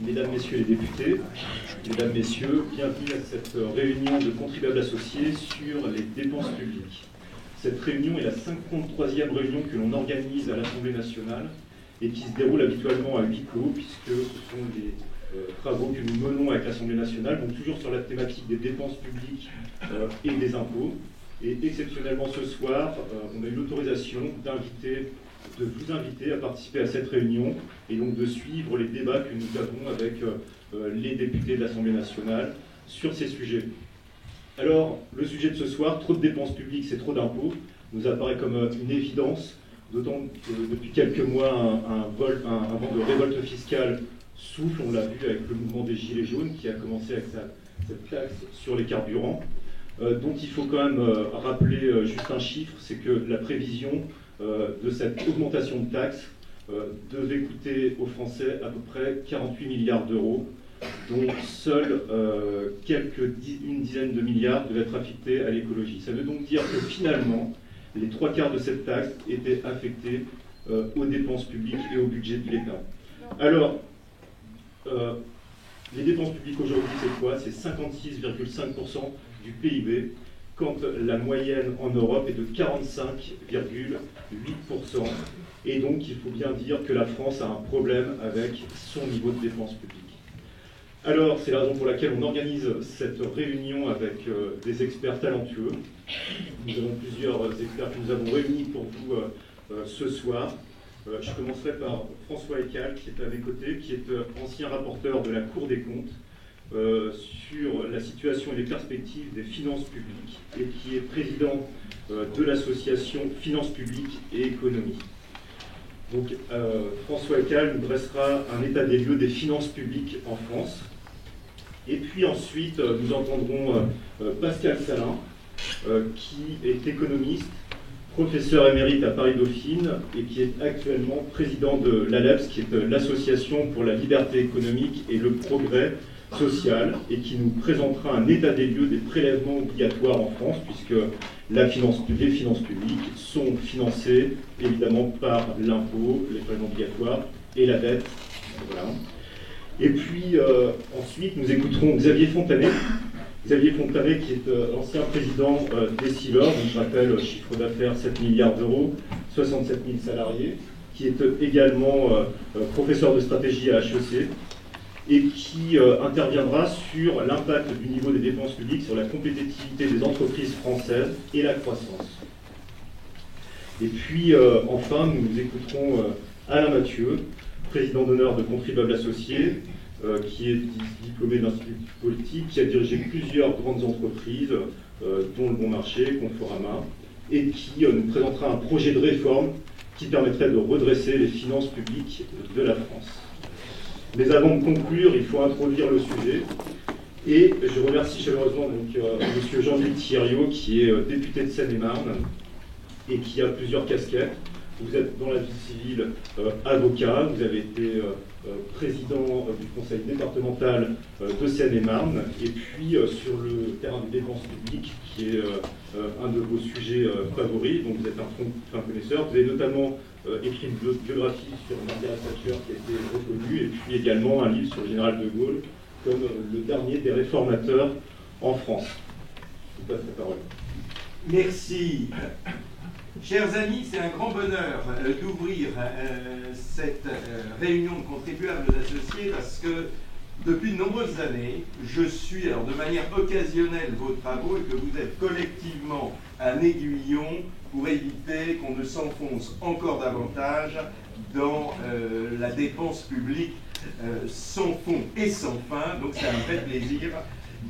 Mesdames, Messieurs les députés, Mesdames, Messieurs, bienvenue à cette réunion de contribuables associés sur les dépenses publiques. Cette réunion est la 53e réunion que l'on organise à l'Assemblée nationale et qui se déroule habituellement à huis clos, puisque ce sont les travaux que nous menons avec l'Assemblée nationale, donc toujours sur la thématique des dépenses publiques et des impôts. Et exceptionnellement ce soir, on a eu l'autorisation de vous inviter à participer à cette réunion et donc de suivre les débats que nous avons avec les députés de l'Assemblée nationale sur ces sujets. Alors, le sujet de ce soir, trop de dépenses publiques, c'est trop d'impôts, nous apparaît comme une évidence, d'autant que depuis quelques mois, un vent de révolte fiscale souffle, on l'a vu avec le mouvement des Gilets jaunes qui a commencé avec cette taxe sur les carburants, dont il faut quand même rappeler juste un chiffre, c'est que la prévision de cette augmentation de taxes devait coûter aux Français à peu près 48 milliards d'euros, dont seule une dizaine de milliards devaient être affectés à l'écologie. Ça veut donc dire que finalement, les 3/4 de cette taxe étaient affectés aux dépenses publiques et au budget de l'État. Alors, les dépenses publiques aujourd'hui, c'est quoi? C'est 56,5% du PIB, quand la moyenne en Europe est de 45,8%. Et donc, il faut bien dire que la France a un problème avec son niveau de dépenses publiques. Alors, c'est la raison pour laquelle on organise cette réunion avec des experts talentueux. Nous avons plusieurs experts que nous avons réunis pour vous ce soir. Je commencerai par François Ecal, qui est à mes côtés, qui est ancien rapporteur de la Cour des comptes, sur la situation et les perspectives des finances publiques et qui est président de l'association Finances publiques et économie. Donc François Ecal nous dressera un état des lieux des finances publiques en France. Et puis ensuite, nous entendrons Pascal Salin, qui est économiste, professeur émérite à Paris-Dauphine et qui est actuellement président de l'ALEPS, qui est l'association pour la liberté économique et le progrès social, et qui nous présentera un état des lieux des prélèvements obligatoires en France, puisque les finances publiques sont financées évidemment par l'impôt, les prélèvements obligatoires et la dette. Voilà. Et puis ensuite, nous écouterons Xavier Fontanet. Xavier Fontanet, qui est ancien président d'Essilor, donc je rappelle, chiffre d'affaires 7 milliards d'euros, 67 000 salariés, qui est également professeur de stratégie à HEC, et qui interviendra sur l'impact du niveau des dépenses publiques sur la compétitivité des entreprises françaises et la croissance. Et puis enfin, nous écouterons Alain Mathieu, président d'honneur de Contribuables Associés, qui est diplômé de l'Institut politique, qui a dirigé plusieurs grandes entreprises, dont le Bon Marché, Conforama, et qui nous présentera un projet de réforme qui permettrait de redresser les finances publiques de la France. Mais avant de conclure, il faut introduire le sujet. Et je remercie chaleureusement M. Jean-Louis Thiriot, qui est député de Seine-et-Marne et qui a plusieurs casquettes. Vous êtes dans la vie civile avocat, vous avez été président du conseil départemental de Seine-et-Marne, et puis sur le terrain des dépenses publiques, qui est un de vos sujets favoris, donc vous êtes un fin connaisseur. Vous avez notamment écrit une biographie sur Margaret Thatcher qui a été reconnue, et puis également un livre sur le général de Gaulle, comme le dernier des réformateurs en France. Je vous passe la parole. Merci. Chers amis, c'est un grand bonheur d'ouvrir cette réunion de contribuables associés parce que depuis de nombreuses années, je suis alors de manière occasionnelle vos travaux et que vous êtes collectivement un aiguillon pour éviter qu'on ne s'enfonce encore davantage dans la dépense publique sans fond et sans fin. Donc c'est un vrai plaisir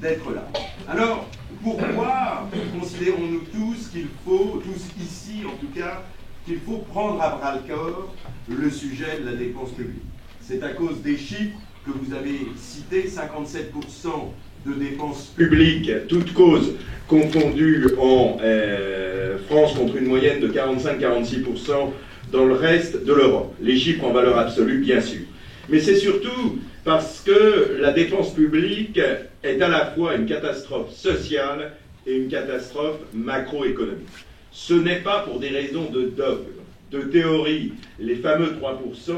d'être là. Alors, pourquoi considérons-nous tous qu'il faut, tous ici en tout cas, qu'il faut prendre à bras-le-corps le sujet de la dépense publique? C'est à cause des chiffres que vous avez cités, 57% de dépenses publiques, toutes causes confondues en France, contre une moyenne de 45-46% dans le reste de l'Europe. Les chiffres en valeur absolue, bien sûr. Mais c'est surtout parce que la dépense publique est à la fois une catastrophe sociale et une catastrophe macroéconomique. Ce n'est pas pour des raisons de dogme, de théorie les fameux 3%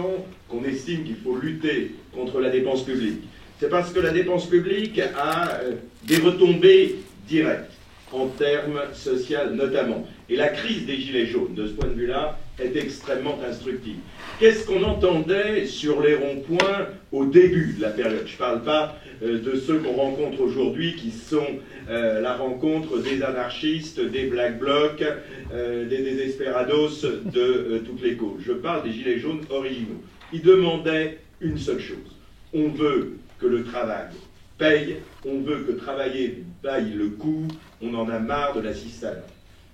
qu'on estime qu'il faut lutter contre la dépense publique. C'est parce que la dépense publique a des retombées directes, en termes sociaux notamment. Et la crise des Gilets jaunes, de ce point de vue-là, est extrêmement instructive. Qu'est-ce qu'on entendait sur les ronds-points au début de la période? Je ne parle pas de ceux qu'on rencontre aujourd'hui, qui sont la rencontre des anarchistes, des Black Blocs, des désesperados de toutes les causes. Je parle des Gilets jaunes originaux. Ils demandaient une seule chose. On veut que le travail paye, on veut que travailler vaille le coup, on en a marre de l'assistanat.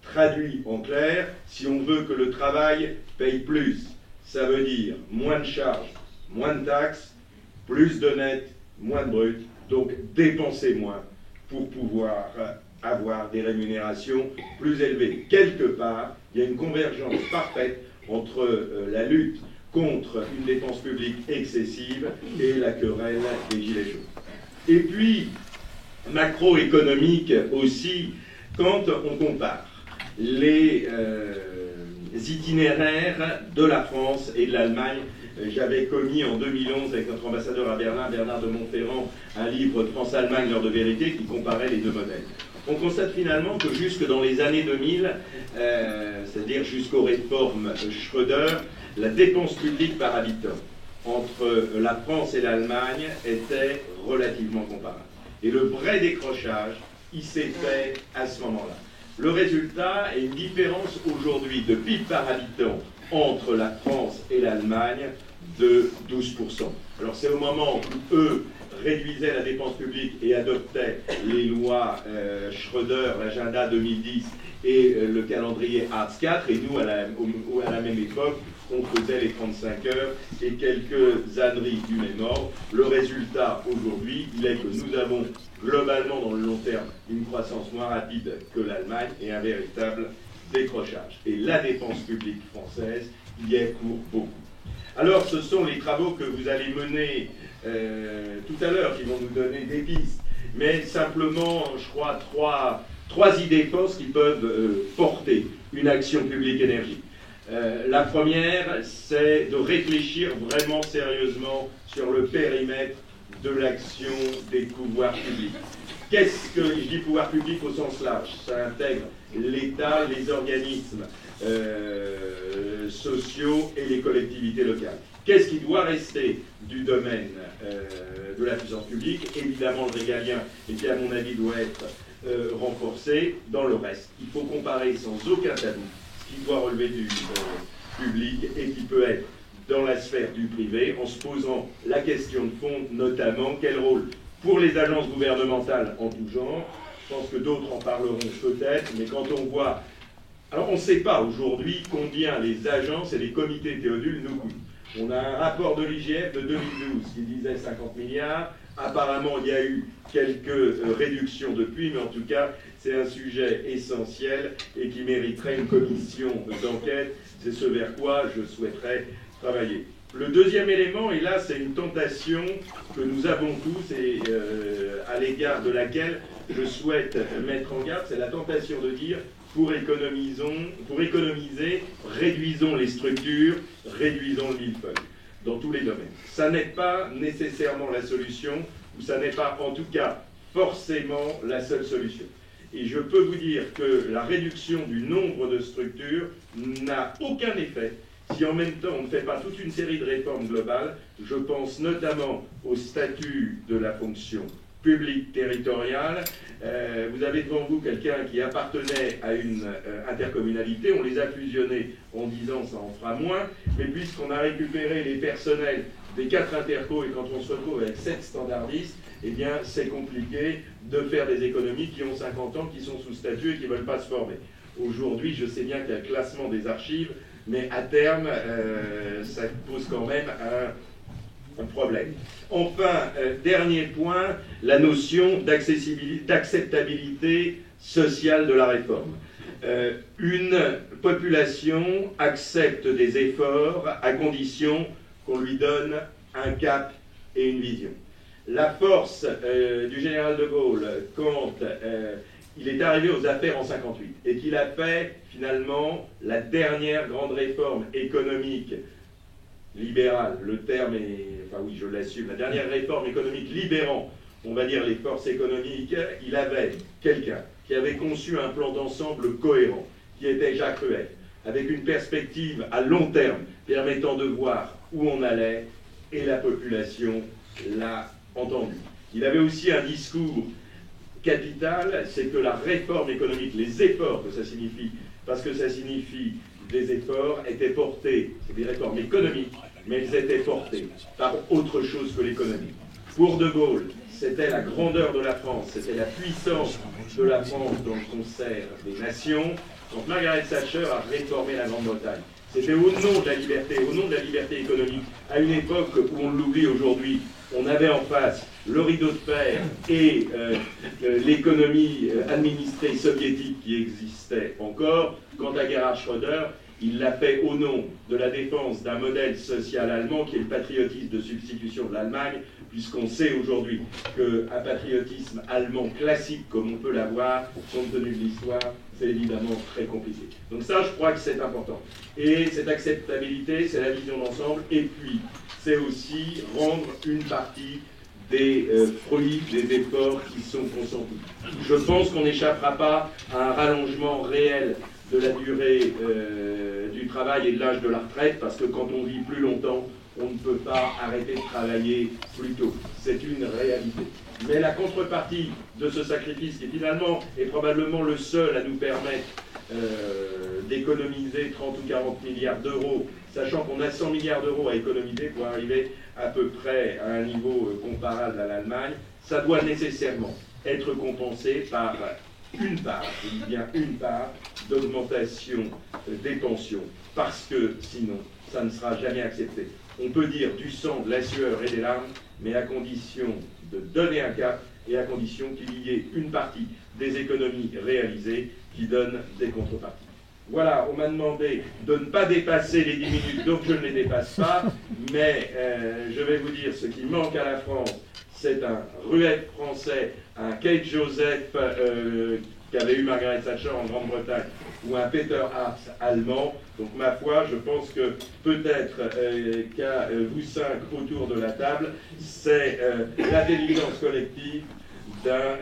Traduit en clair, si on veut que le travail paye plus, ça veut dire moins de charges, moins de taxes, plus de net, moins de brut, donc dépenser moins pour pouvoir avoir des rémunérations plus élevées. Quelque part, il y a une convergence parfaite entre la lutte contre une dépense publique excessive et la querelle des Gilets jaunes. Et puis, macroéconomique aussi, quand on compare les itinéraires de la France et de l'Allemagne. J'avais commis en 2011 avec notre ambassadeur à Berlin, Bernard de Montferrand, un livre France-Allemagne, l'heure de vérité, qui comparait les deux modèles. On constate finalement que jusque dans les années 2000, c'est-à-dire jusqu'aux réformes Schröder, la dépense publique par habitant entre la France et l'Allemagne était relativement comparable. Et le vrai décrochage, il s'est fait à ce moment-là. Le résultat est une différence aujourd'hui de PIB par habitant entre la France et l'Allemagne de 12%. Alors c'est au moment où eux réduisaient la dépense publique et adoptaient les lois Schröder, l'agenda 2010 et le calendrier Hartz IV, et nous à la même époque on faisait les 35 heures et quelques âneries du même ordre. Le résultat aujourd'hui, il est que nous avons globalement dans le long terme une croissance moins rapide que l'Allemagne et un véritable décrochage. Et la dépense publique française y est pour beaucoup. Alors ce sont les travaux que vous allez mener tout à l'heure qui vont nous donner des pistes, mais simplement, je crois, trois idées forces qui peuvent porter une action publique énergique. La première, c'est de réfléchir vraiment sérieusement sur le périmètre de l'action des pouvoirs publics. Qu'est-ce que je dis pouvoir public au sens large? Ça intègre l'État, les organismes sociaux et les collectivités locales. Qu'est-ce qui doit rester du domaine de la puissance publique? Évidemment le régalien, et qui à mon avis doit être renforcé. Dans le reste, il faut comparer sans aucun tabou ce qui doit relever du public et qui peut être dans la sphère du privé, en se posant la question de fond, notamment quel rôle pour les agences gouvernementales en tout genre. Je pense que d'autres en parleront peut-être, mais quand on voit... Alors on ne sait pas aujourd'hui combien les agences et les comités Théodule nous coûtent. On a un rapport de l'IGF de 2012 qui disait 50 milliards. Apparemment, il y a eu quelques réductions depuis, mais en tout cas, c'est un sujet essentiel et qui mériterait une commission d'enquête. C'est ce vers quoi je souhaiterais travailler. Le deuxième élément, et là, c'est une tentation que nous avons tous et à l'égard de laquelle je souhaite mettre en garde, c'est la tentation de dire pour économiser, réduisons les structures, réduisons le millefeuille, dans tous les domaines. Ça n'est pas nécessairement la solution, ou ça n'est pas en tout cas forcément la seule solution. Et je peux vous dire que la réduction du nombre de structures n'a aucun effet si en même temps on ne fait pas toute une série de réformes globales. Je pense notamment au statut de la fonction publique territoriale. Vous avez devant vous quelqu'un qui appartenait à une intercommunalité, on les a fusionnés en disant ça en fera moins, mais puisqu'on a récupéré les personnels des 4 intercos et quand on se retrouve avec 7 standardistes, eh bien c'est compliqué de faire des économies qui ont 50 ans, qui sont sous statut et qui ne veulent pas se former. Aujourd'hui, je sais bien qu'il y a le classement des archives, mais à terme, ça pose quand même un problème. Enfin, dernier point, la notion d'acceptabilité sociale de la réforme. Une population accepte des efforts à condition qu'on lui donne un cap et une vision. La force du général de Gaulle, quand il est arrivé aux affaires en 58 et qu'il a fait finalement la dernière grande réforme économique libérale, le terme est, enfin oui je l'assume, la dernière réforme économique libérant, on va dire les forces économiques, il avait quelqu'un qui avait conçu un plan d'ensemble cohérent, qui était Jacques Rueff, avec une perspective à long terme permettant de voir où on allait, et la population l'a entendu. Il avait aussi un discours capital, c'est que la réforme économique, les efforts que ça signifie, parce que ça signifie des efforts, étaient portés, c'est des réformes économiques, mais elles étaient portées par autre chose que l'économie. Pour De Gaulle, c'était la grandeur de la France, c'était la puissance de la France dans le concert des nations. Donc Margaret Thatcher a réformé la Grande-Bretagne. C'était au nom de la liberté économique, à une époque où on l'oublie aujourd'hui, on avait en face le rideau de fer et l'économie administrée soviétique qui existait encore. Quant à Gerhard Schröder, il l'a fait au nom de la défense d'un modèle social allemand qui est le patriotisme de substitution de l'Allemagne, puisqu'on sait aujourd'hui qu'un patriotisme allemand classique, comme on peut l'avoir, compte tenu de l'histoire, c'est évidemment très compliqué. Donc ça, je crois que c'est important. Et cette acceptabilité, c'est la vision d'ensemble, et puis c'est aussi rendre une partie des fruits, des efforts qui sont consentis. Je pense qu'on n'échappera pas à un rallongement réel de la durée du travail et de l'âge de la retraite, parce que quand on vit plus longtemps, on ne peut pas arrêter de travailler plus tôt. C'est une réalité. Mais la contrepartie de ce sacrifice, qui finalement est probablement le seul à nous permettre d'économiser 30 ou 40 milliards d'euros, sachant qu'on a 100 milliards d'euros à économiser pour arriver à peu près à un niveau comparable à l'Allemagne, ça doit nécessairement être compensé par une part, je dis bien une part, d'augmentation des pensions, parce que sinon, ça ne sera jamais accepté. On peut dire du sang, de la sueur et des larmes, mais à condition de donner un cap et à condition qu'il y ait une partie des économies réalisées qui donne des contreparties. Voilà, on m'a demandé de ne pas dépasser les 10 minutes, donc je ne les dépasse pas, mais je vais vous dire ce qui manque à la France, c'est un Rueff français, un Kate Joseph qu'avait eu Margaret Thatcher en Grande-Bretagne, ou un Peter Hartz allemand. Donc ma foi, je pense que peut-être qu'à vous cinq autour de la table, c'est l'intelligence collective d'un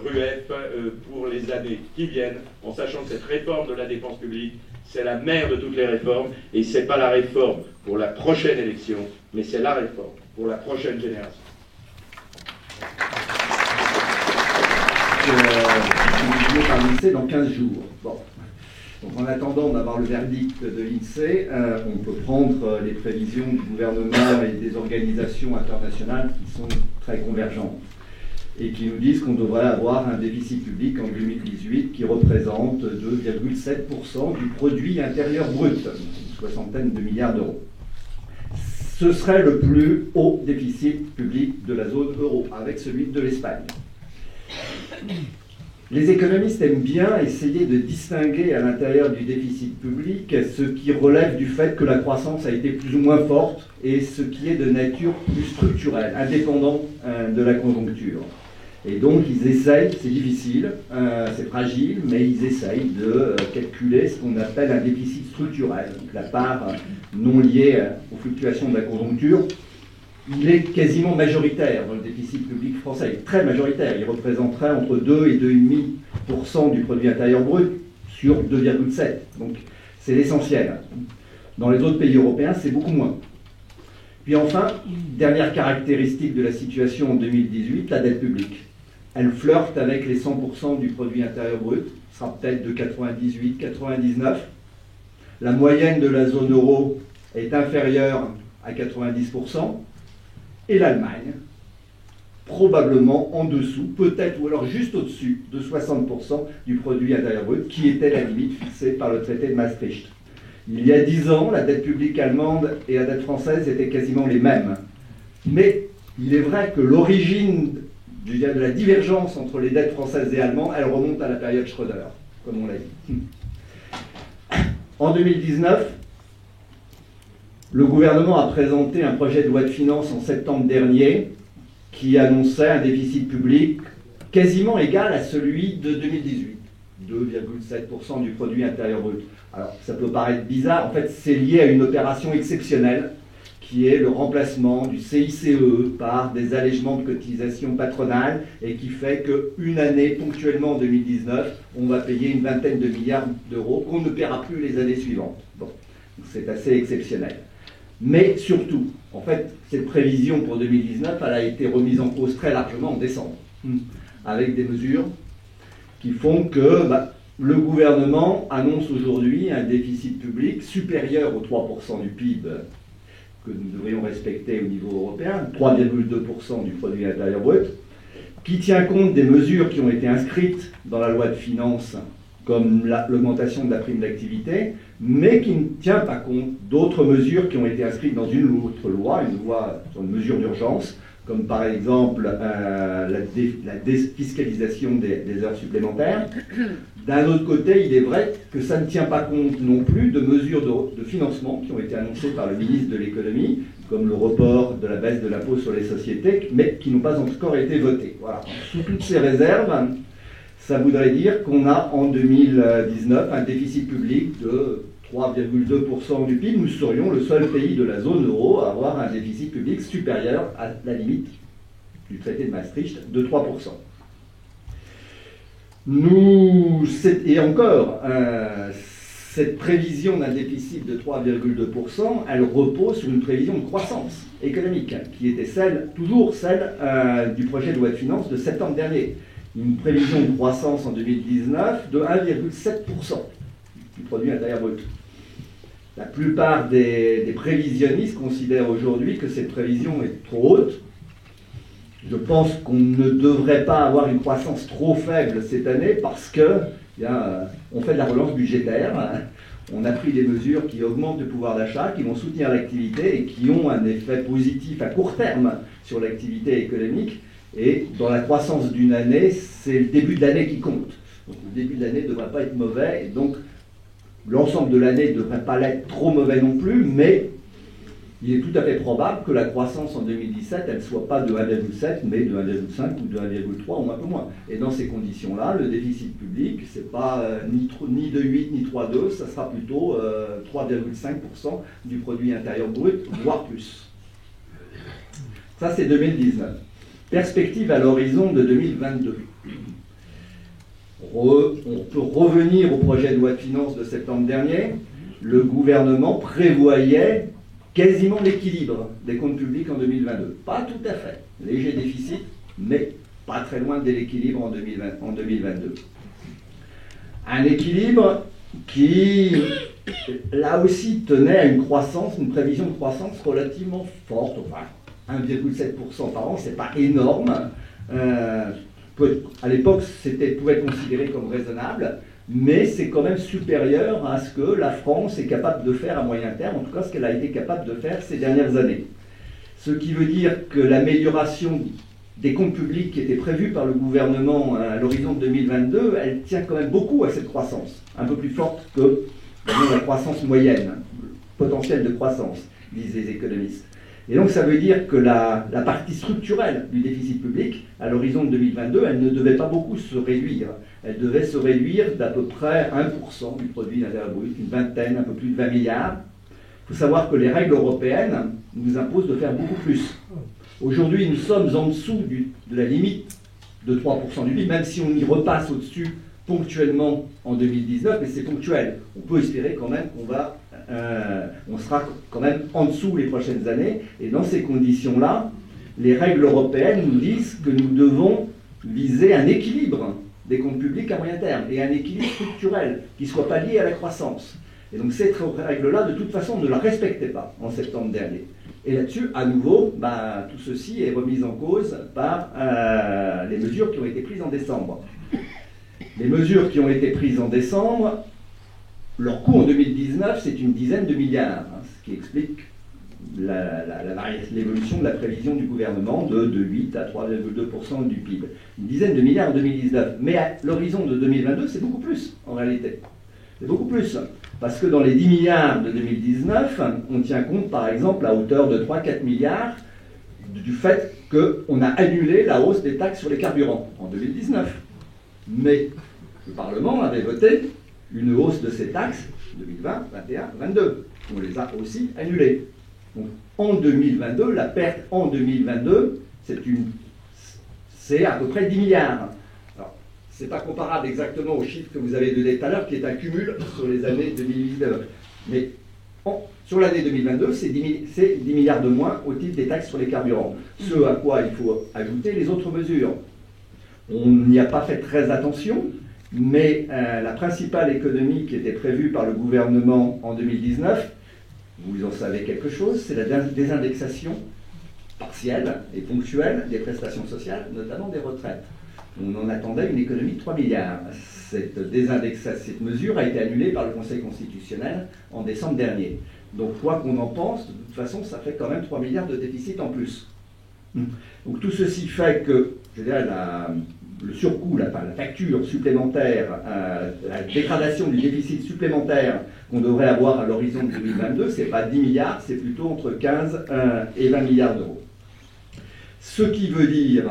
Rueff pour les années qui viennent, en sachant que cette réforme de la dépense publique, c'est la mère de toutes les réformes, et ce n'est pas la réforme pour la prochaine élection, mais c'est la réforme pour la prochaine génération. Par l'INSEE dans 15 jours. Bon. Donc en attendant d'avoir le verdict de l'INSEE, on peut prendre les prévisions du gouvernement et des organisations internationales qui sont très convergentes et qui nous disent qu'on devrait avoir un déficit public en 2018 qui représente 2,7% du produit intérieur brut, une soixantaine de milliards d'euros. Ce serait le plus haut déficit public de la zone euro, avec celui de l'Espagne. Les économistes aiment bien essayer de distinguer à l'intérieur du déficit public ce qui relève du fait que la croissance a été plus ou moins forte et ce qui est de nature plus structurelle, indépendant de la conjoncture. Et donc ils essayent, c'est difficile, c'est fragile, mais ils essayent de calculer ce qu'on appelle un déficit structurel, donc la part non liée aux fluctuations de la conjoncture. Il est quasiment majoritaire dans le déficit public français, très majoritaire. Il représenterait entre 2 et 2,5% du produit intérieur brut sur 2,7. Donc c'est l'essentiel. Dans les autres pays européens, c'est beaucoup moins. Puis enfin, dernière caractéristique de la situation en 2018, la dette publique. Elle flirte avec les 100% du produit intérieur brut, ce sera peut-être de 98-99. La moyenne de la zone euro est inférieure à 90%. Et l'Allemagne, probablement en dessous, peut-être ou alors juste au-dessus de 60% du produit intérieur brut, qui était la limite fixée par le traité de Maastricht. Il y a 10 ans, la dette publique allemande et la dette française étaient quasiment les mêmes. Mais il est vrai que l'origine de la divergence entre les dettes françaises et allemandes, elle remonte à la période Schröder, comme on l'a dit. En 2019, le gouvernement a présenté un projet de loi de finances en septembre dernier qui annonçait un déficit public quasiment égal à celui de 2018, 2,7% du produit intérieur brut. Alors, ça peut paraître bizarre, en fait, c'est lié à une opération exceptionnelle, qui est le remplacement du CICE par des allègements de cotisations patronales et qui fait qu'une année, ponctuellement en 2019, on va payer une vingtaine de milliards d'euros qu'on ne paiera plus les années suivantes. Bon, c'est assez exceptionnel. Mais surtout, en fait, cette prévision pour 2019, elle a été remise en cause très largement en décembre, avec des mesures qui font que le gouvernement annonce aujourd'hui un déficit public supérieur aux 3% du PIB que nous devrions respecter au niveau européen, 3,2% du produit intérieur brut, qui tient compte des mesures qui ont été inscrites dans la loi de finances, comme l'augmentation de la prime d'activité, mais qui ne tient pas compte d'autres mesures qui ont été inscrites dans une autre loi, sur une mesure d'urgence, comme par exemple la défiscalisation des heures supplémentaires. D'un autre côté, il est vrai que ça ne tient pas compte non plus de mesures de financement qui ont été annoncées par le ministre de l'économie, comme le report de la baisse de l'impôt sur les sociétés, mais qui n'ont pas encore été votées. Voilà. Sous toutes ces réserves, ça voudrait dire qu'on a en 2019 un déficit public de 3,2% du PIB. Nous serions le seul pays de la zone euro à avoir un déficit public supérieur à la limite du traité de Maastricht de 3%. Et encore, cette prévision d'un déficit de 3,2%, elle repose sur une prévision de croissance économique, qui était toujours celle du projet de loi de finances de septembre dernier. Une prévision de croissance en 2019 de 1,7% du produit intérieur brut. La plupart des prévisionnistes considèrent aujourd'hui que cette prévision est trop haute. Je pense qu'on ne devrait pas avoir une croissance trop faible cette année parce qu'on fait de la relance budgétaire. On a pris des mesures qui augmentent le pouvoir d'achat, qui vont soutenir l'activité et qui ont un effet positif à court terme sur l'activité économique. Et dans la croissance d'une année, c'est le début de l'année qui compte. Donc le début de l'année ne devrait pas être mauvais. Et donc l'ensemble de l'année ne devrait pas l'être trop mauvais non plus, mais il est tout à fait probable que la croissance en 2017, elle ne soit pas de 1,7, mais de 1,5 ou de 1,3 ou un peu moins. Et dans ces conditions-là, le déficit public, ce n'est pas ni de 8 ni 3,2, ça sera plutôt 3,5% du produit intérieur brut, voire plus. Ça, c'est 2019. Perspective à l'horizon de 2022. On peut revenir au projet de loi de finances de septembre dernier. Le gouvernement prévoyait quasiment l'équilibre des comptes publics en 2022. Pas tout à fait. Léger déficit, mais pas très loin de l'équilibre en 2022. Un équilibre qui, là aussi, tenait à une prévision de croissance relativement forte. Enfin, 1,7% par an, c'est pas énorme. À l'époque, pouvait être considéré comme raisonnable, mais c'est quand même supérieur à ce que la France est capable de faire à moyen terme, en tout cas ce qu'elle a été capable de faire ces dernières années. Ce qui veut dire que l'amélioration des comptes publics qui était prévue par le gouvernement à l'horizon de 2022, elle tient quand même beaucoup à cette croissance, un peu plus forte que la croissance moyenne, le potentiel de croissance, disent les économistes. Et donc ça veut dire que la partie structurelle du déficit public, à l'horizon de 2022, elle ne devait pas beaucoup se réduire. Elle devait se réduire d'à peu près 1% du produit intérieur brut, une vingtaine, un peu plus de 20 milliards. Il faut savoir que les règles européennes nous imposent de faire beaucoup plus. Aujourd'hui, nous sommes en dessous de la limite de 3% du PIB, même si on y repasse au-dessus ponctuellement en 2019, mais c'est ponctuel. On peut espérer quand même on sera quand même en dessous les prochaines années. Et dans ces conditions-là, les règles européennes nous disent que nous devons viser un équilibre des comptes publics à moyen terme et un équilibre structurel qui ne soit pas lié à la croissance. Et donc cette règle-là, de toute façon, on ne la respectait pas en septembre dernier. Et là-dessus, à nouveau, tout ceci est remis en cause par les mesures qui ont été prises en décembre. Les mesures qui ont été prises en décembre, leur coût en 2019, c'est une dizaine de milliards, ce qui explique l'évolution de la prévision du gouvernement de 8 à 3,2% du PIB. Une dizaine de milliards en 2019. Mais à l'horizon de 2022, c'est beaucoup plus, en réalité. C'est beaucoup plus. Parce que dans les 10 milliards de 2019, on tient compte, par exemple, à hauteur de 3-4 milliards du fait qu'on a annulé la hausse des taxes sur les carburants en 2019. Mais le Parlement avait voté une hausse de ces taxes 2020, 2021, 2022. On les a aussi annulées. Donc en 2022, la perte en 2022, c'est à peu près 10 milliards. Alors, ce n'est pas comparable exactement au chiffre que vous avez donné tout à l'heure, qui est un cumul sur les années 2019. Mais sur l'année 2022, c'est 10 milliards de moins au titre des taxes sur les carburants. Ce à quoi il faut ajouter les autres mesures. On n'y a pas fait très attention, mais la principale économie qui était prévue par le gouvernement en 2019, vous en savez quelque chose, c'est la désindexation partielle et ponctuelle des prestations sociales, notamment des retraites. On en attendait une économie de 3 milliards. Cette mesure a été annulée par le Conseil constitutionnel en décembre dernier. Donc quoi qu'on en pense, de toute façon, ça fait quand même 3 milliards de déficit en plus. Donc tout ceci fait que, je dirais, le surcoût, la facture supplémentaire, la dégradation du déficit supplémentaire qu'on devrait avoir à l'horizon de 2022, ce n'est pas 10 milliards, c'est plutôt entre 15 et 20 milliards d'euros. Ce qui veut dire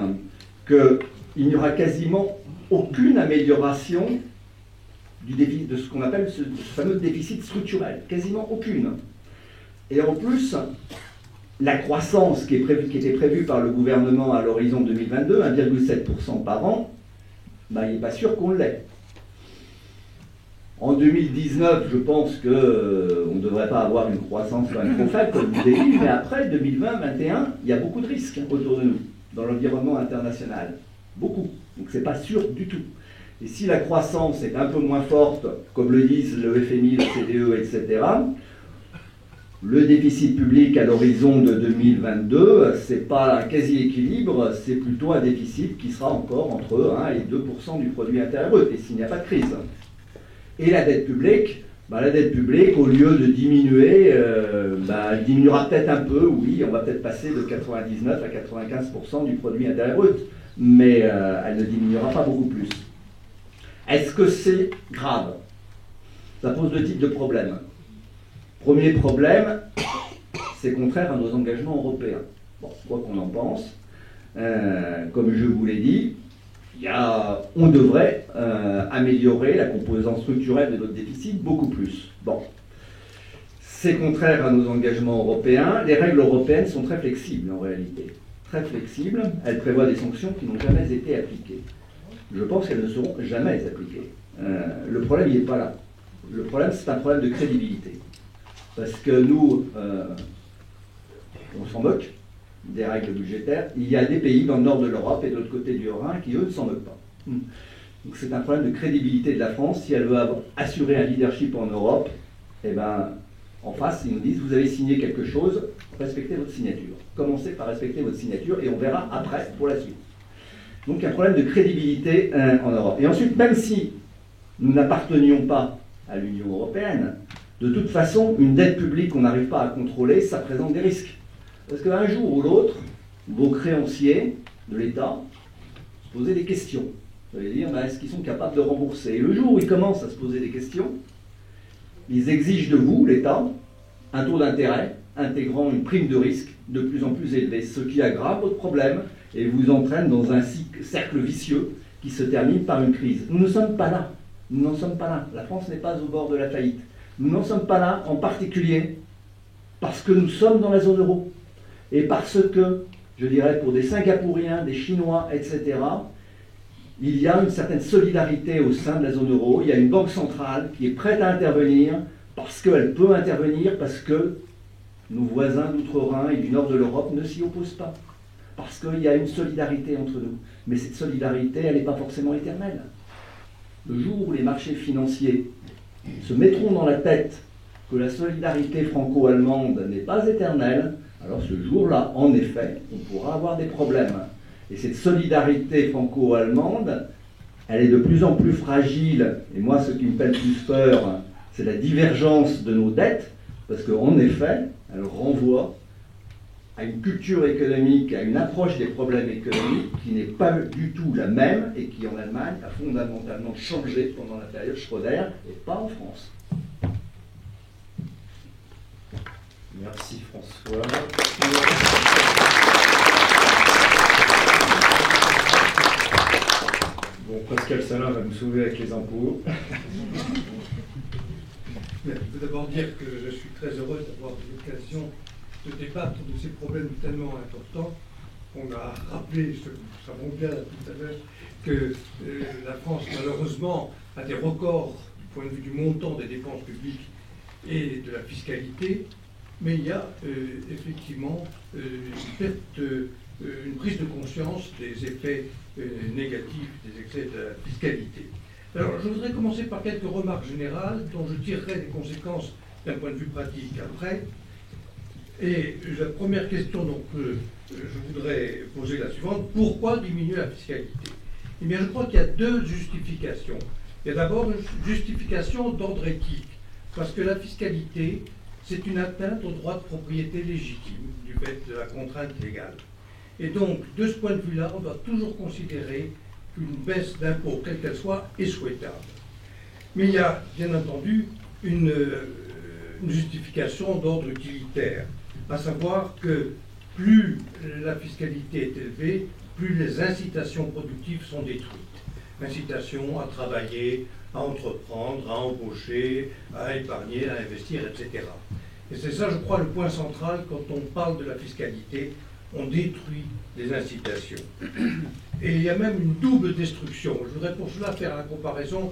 qu'il n'y aura quasiment aucune amélioration de ce qu'on appelle ce fameux déficit structurel, quasiment aucune. Et en plus, la croissance qui était prévue par le gouvernement à l'horizon 2022, 1,7% par an, il n'est pas sûr qu'on l'ait. En 2019, je pense qu'on ne devrait pas avoir une croissance quand même trop faible, comme vous l'avez dit, mais après, 2020-2021, il y a beaucoup de risques autour de nous, dans l'environnement international. Beaucoup. Donc ce n'est pas sûr du tout. Et si la croissance est un peu moins forte, comme le disent le FMI, le CDE, etc., le déficit public à l'horizon de 2022, ce n'est pas un quasi-équilibre, c'est plutôt un déficit qui sera encore entre 1 et 2% du produit intérieur brut, et s'il n'y a pas de crise. Et la dette publique, au lieu de diminuer, elle diminuera peut-être un peu, oui, on va peut-être passer de 99 à 95% du produit intérieur brut, mais elle ne diminuera pas beaucoup plus. Est-ce que c'est grave? Ça pose deux types de problèmes. Premier problème, c'est contraire à nos engagements européens. Bon, quoi qu'on en pense, comme je vous l'ai dit, on devrait améliorer la composante structurelle de notre déficit beaucoup plus. Bon, c'est contraire à nos engagements européens. Les règles européennes sont très flexibles en réalité. Très flexibles. Elles prévoient des sanctions qui n'ont jamais été appliquées. Je pense qu'elles ne seront jamais appliquées. Le problème, il n'est pas là. Le problème, c'est un problème de crédibilité. Parce que nous, on s'en moque des règles budgétaires. Il y a des pays dans le nord de l'Europe et de l'autre côté du Rhin qui, eux, ne s'en moquent pas. Donc c'est un problème de crédibilité de la France. Si elle veut assurer un leadership en Europe, en face, ils nous disent, vous avez signé quelque chose, respectez votre signature. Commencez par respecter votre signature et on verra après pour la suite. Donc un problème de crédibilité en Europe. Et ensuite, même si nous n'appartenions pas à l'Union européenne, de toute façon, une dette publique qu'on n'arrive pas à contrôler, ça présente des risques. Parce qu'un jour ou l'autre, vos créanciers de l'État se posaient des questions. Vous allez dire, est-ce qu'ils sont capables de rembourser? Et le jour où ils commencent à se poser des questions, ils exigent de vous, l'État, un taux d'intérêt intégrant une prime de risque de plus en plus élevée, ce qui aggrave votre problème et vous entraîne dans un cercle vicieux qui se termine par une crise. Nous ne sommes pas là. Nous n'en sommes pas là. La France n'est pas au bord de la faillite. Nous n'en sommes pas là, en particulier, parce que nous sommes dans la zone euro. Et parce que, je dirais, pour des Singapouriens, des Chinois, etc., il y a une certaine solidarité au sein de la zone euro. Il y a une banque centrale qui est prête à intervenir, parce qu'elle peut intervenir, parce que nos voisins d'outre-Rhin et du nord de l'Europe ne s'y opposent pas. Parce qu'il y a une solidarité entre nous. Mais cette solidarité, elle n'est pas forcément éternelle. Le jour où les marchés financiers se mettront dans la tête que la solidarité franco-allemande n'est pas éternelle, alors ce jour-là, en effet, on pourra avoir des problèmes. Et cette solidarité franco-allemande, elle est de plus en plus fragile. Et moi, ce qui me fait le plus peur, c'est la divergence de nos dettes, parce qu'en effet, elle renvoie à une culture économique, à une approche des problèmes économiques qui n'est pas du tout la même et qui en Allemagne a fondamentalement changé pendant la période Schröder et pas en France. Merci François. Bon, Pascal Salin va nous sauver avec les impôts. Je veux d'abord dire que je suis très heureux d'avoir l'occasion de débattre de ces problèmes tellement importants. On a rappelé, ce que nous savons bien tout à l'heure, que la France, malheureusement, a des records du point de vue du montant des dépenses publiques et de la fiscalité, mais il y a effectivement une prise de conscience des effets négatifs, des excès de la fiscalité. Alors, je voudrais commencer par quelques remarques générales dont je tirerai des conséquences d'un point de vue pratique après. Et la première question donc, je voudrais poser la suivante. Pourquoi diminuer la fiscalité? Eh bien, je crois qu'il y a deux justifications. Il y a d'abord une justification d'ordre éthique, parce que la fiscalité, c'est une atteinte au droit de propriété légitime du fait de la contrainte légale. Et donc, de ce point de vue-là, on doit toujours considérer qu'une baisse d'impôt, quelle qu'elle soit, est souhaitable. Mais il y a, bien entendu, une justification d'ordre utilitaire, à savoir que plus la fiscalité est élevée, plus les incitations productives sont détruites. Incitations à travailler, à entreprendre, à embaucher, à épargner, à investir, etc. Et c'est ça, je crois, le point central quand on parle de la fiscalité. On détruit les incitations. Et il y a même une double destruction. Je voudrais pour cela faire la comparaison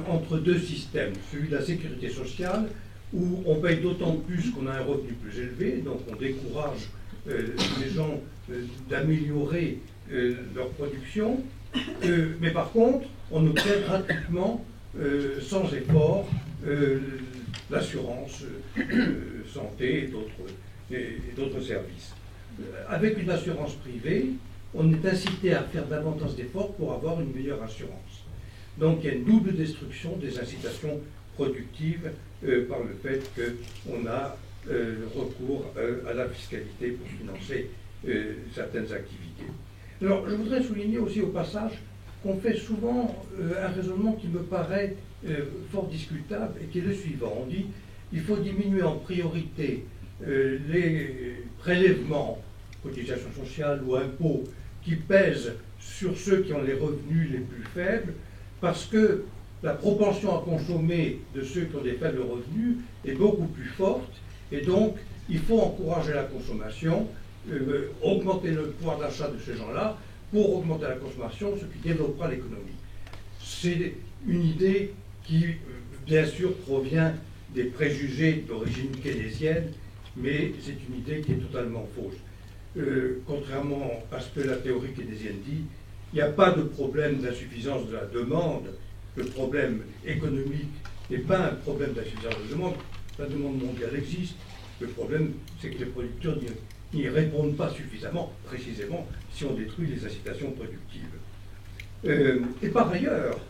entre deux systèmes. Celui de la sécurité sociale, où on paye d'autant plus qu'on a un revenu plus élevé, donc on décourage les gens d'améliorer leur production, mais par contre, on obtient gratuitement, sans effort, l'assurance santé et d'autres services. Avec une assurance privée, on est incité à faire davantage d'efforts pour avoir une meilleure assurance. Donc il y a une double destruction des incitations productives par le fait qu'on a recours à la fiscalité pour financer certaines activités. Alors je voudrais souligner aussi au passage qu'on fait souvent un raisonnement qui me paraît fort discutable et qui est le suivant. On dit qu'il faut diminuer en priorité les prélèvements, cotisations sociales ou impôts qui pèsent sur ceux qui ont les revenus les plus faibles, parce que la propension à consommer de ceux qui ont des faibles revenus est beaucoup plus forte, et donc il faut encourager la consommation, augmenter le pouvoir d'achat de ces gens-là pour augmenter la consommation, ce qui développera l'économie. C'est une idée qui, bien sûr, provient des préjugés d'origine keynésienne, mais c'est une idée qui est totalement fausse. Contrairement à ce que la théorie keynésienne dit, il n'y a pas de problème d'insuffisance de la demande. Le problème économique n'est pas un problème d'insuffisance de la demande. La demande mondiale existe. Le problème, c'est que les producteurs n'y répondent pas suffisamment, précisément, si on détruit les incitations productives. Et par ailleurs,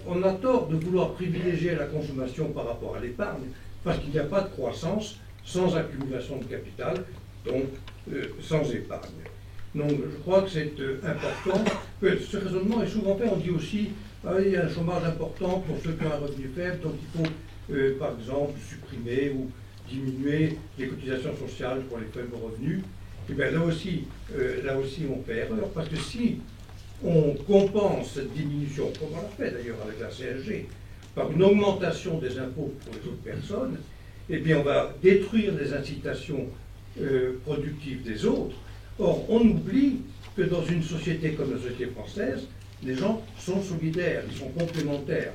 on a tort de vouloir privilégier la consommation par rapport à l'épargne, parce qu'il n'y a pas de croissance sans accumulation de capital, donc sans épargne. Donc je crois que c'est important. Ce raisonnement est souvent fait. On dit aussi qu'il y a un chômage important pour ceux qui ont un revenu faible, donc il faut par exemple supprimer ou diminuer les cotisations sociales pour les faibles revenus. Et bien là aussi on fait erreur, parce que si on compense cette diminution, comme on l'a fait d'ailleurs avec la CSG, par une augmentation des impôts pour les autres personnes, eh bien on va détruire les incitations productives des autres. Or, on oublie que dans une société comme la société française, les gens sont solidaires, ils sont complémentaires.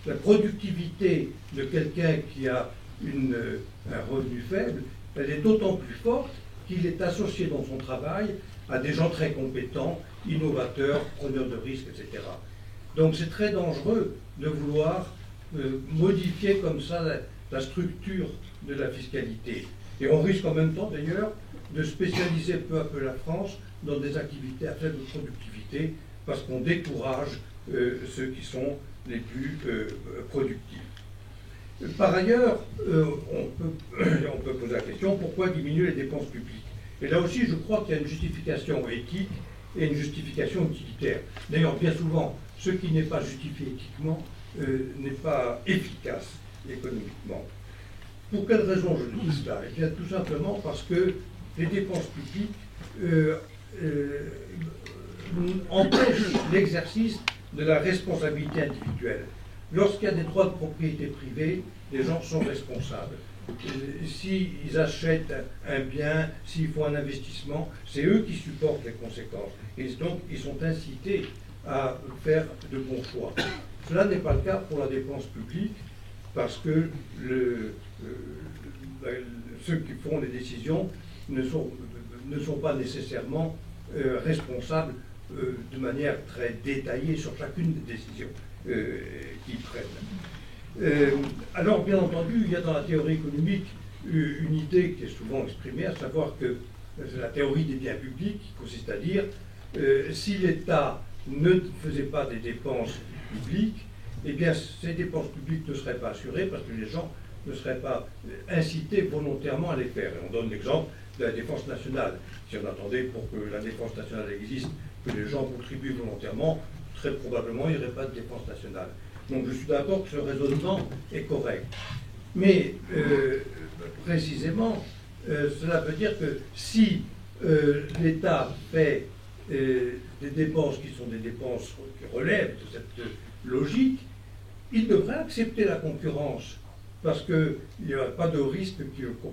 La productivité de quelqu'un qui a un revenu faible, elle est d'autant plus forte qu'il est associé dans son travail à des gens très compétents, innovateurs, preneurs de risques, etc. Donc c'est très dangereux de vouloir modifier comme ça la structure de la fiscalité. Et on risque en même temps d'ailleurs de spécialiser peu à peu la France dans des activités à faible productivité, parce qu'on décourage ceux qui sont les plus productifs. Par ailleurs, on peut poser la question, pourquoi diminuer les dépenses publiques? Et là aussi, je crois qu'il y a une justification éthique et une justification utilitaire. D'ailleurs, bien souvent, ce qui n'est pas justifié éthiquement n'est pas efficace économiquement. Pour quelle raison je dis cela? Eh bien, tout simplement parce que les dépenses publiques empêchent l'exercice de la responsabilité individuelle. Lorsqu'il y a des droits de propriété privée, les gens sont responsables. S'ils achètent un bien, s'ils font un investissement, c'est eux qui supportent les conséquences. Et donc, ils sont incités à faire de bons choix. Cela n'est pas le cas pour la dépense publique, parce que ceux qui font les décisions ne sont pas nécessairement responsables de manière très détaillée sur chacune des décisions qu'ils prennent. Alors, bien entendu, il y a dans la théorie économique une idée qui est souvent exprimée, à savoir que c'est la théorie des biens publics, qui consiste à dire si l'État ne faisait pas des dépenses publiques, eh bien, ces dépenses publiques ne seraient pas assurées parce que les gens ne seraient pas incités volontairement à les faire. Et on donne l'exemple de la défense nationale. Si on attendait pour que la défense nationale existe, que les gens contribuent volontairement, très probablement il n'y aurait pas de défense nationale. Donc je suis d'accord que ce raisonnement est correct. Mais précisément, cela veut dire que si l'État fait des dépenses qui sont des dépenses qui relèvent de cette logique, il devrait accepter la concurrence, parce qu'il n'y a pas de risque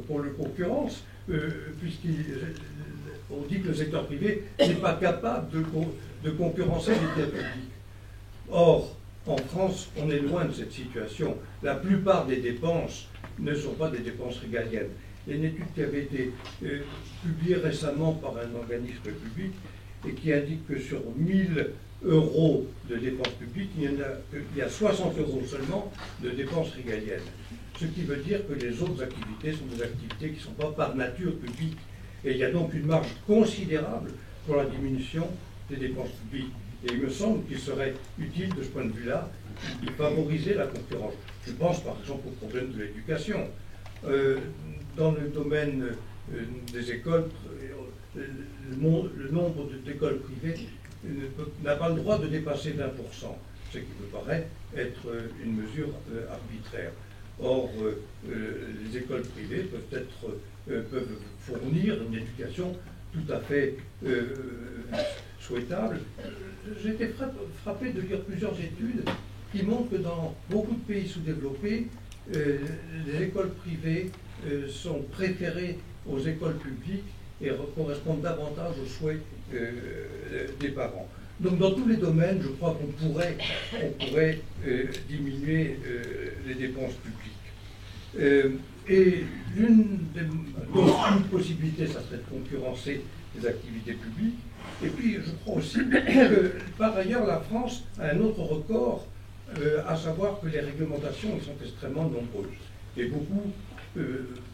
pour la concurrence, puisqu'on dit que le secteur privé n'est pas capable de concurrencer les biens publics. Or, en France, on est loin de cette situation. La plupart des dépenses ne sont pas des dépenses régaliennes. Il y a une étude qui avait été publiée récemment par un organisme public et qui indique que sur 1000 euros de dépenses publiques, il y a 60 euros seulement de dépenses régaliennes. Ce qui veut dire que les autres activités sont des activités qui ne sont pas par nature publiques. Et il y a donc une marge considérable pour la diminution des dépenses publiques. Et il me semble qu'il serait utile de ce point de vue-là de favoriser la concurrence. Je pense par exemple au problème de l'éducation. Dans le domaine des écoles, le nombre d'écoles privées n'a pas le droit de dépasser 20%, ce qui me paraît être une mesure arbitraire. Or, les écoles privées peuvent fournir une éducation tout à fait souhaitable. J'ai été frappé de lire plusieurs études qui montrent que dans beaucoup de pays sous-développés, les écoles privées sont préférées aux écoles publiques et correspondent davantage aux souhaits des parents. Donc dans tous les domaines, je crois qu'on pourrait diminuer les dépenses publiques. Et une possibilité, ça serait de concurrencer les activités publiques. Et puis je crois aussi que par ailleurs la France a un autre record, à savoir que les réglementations sont extrêmement nombreuses. Et beaucoup,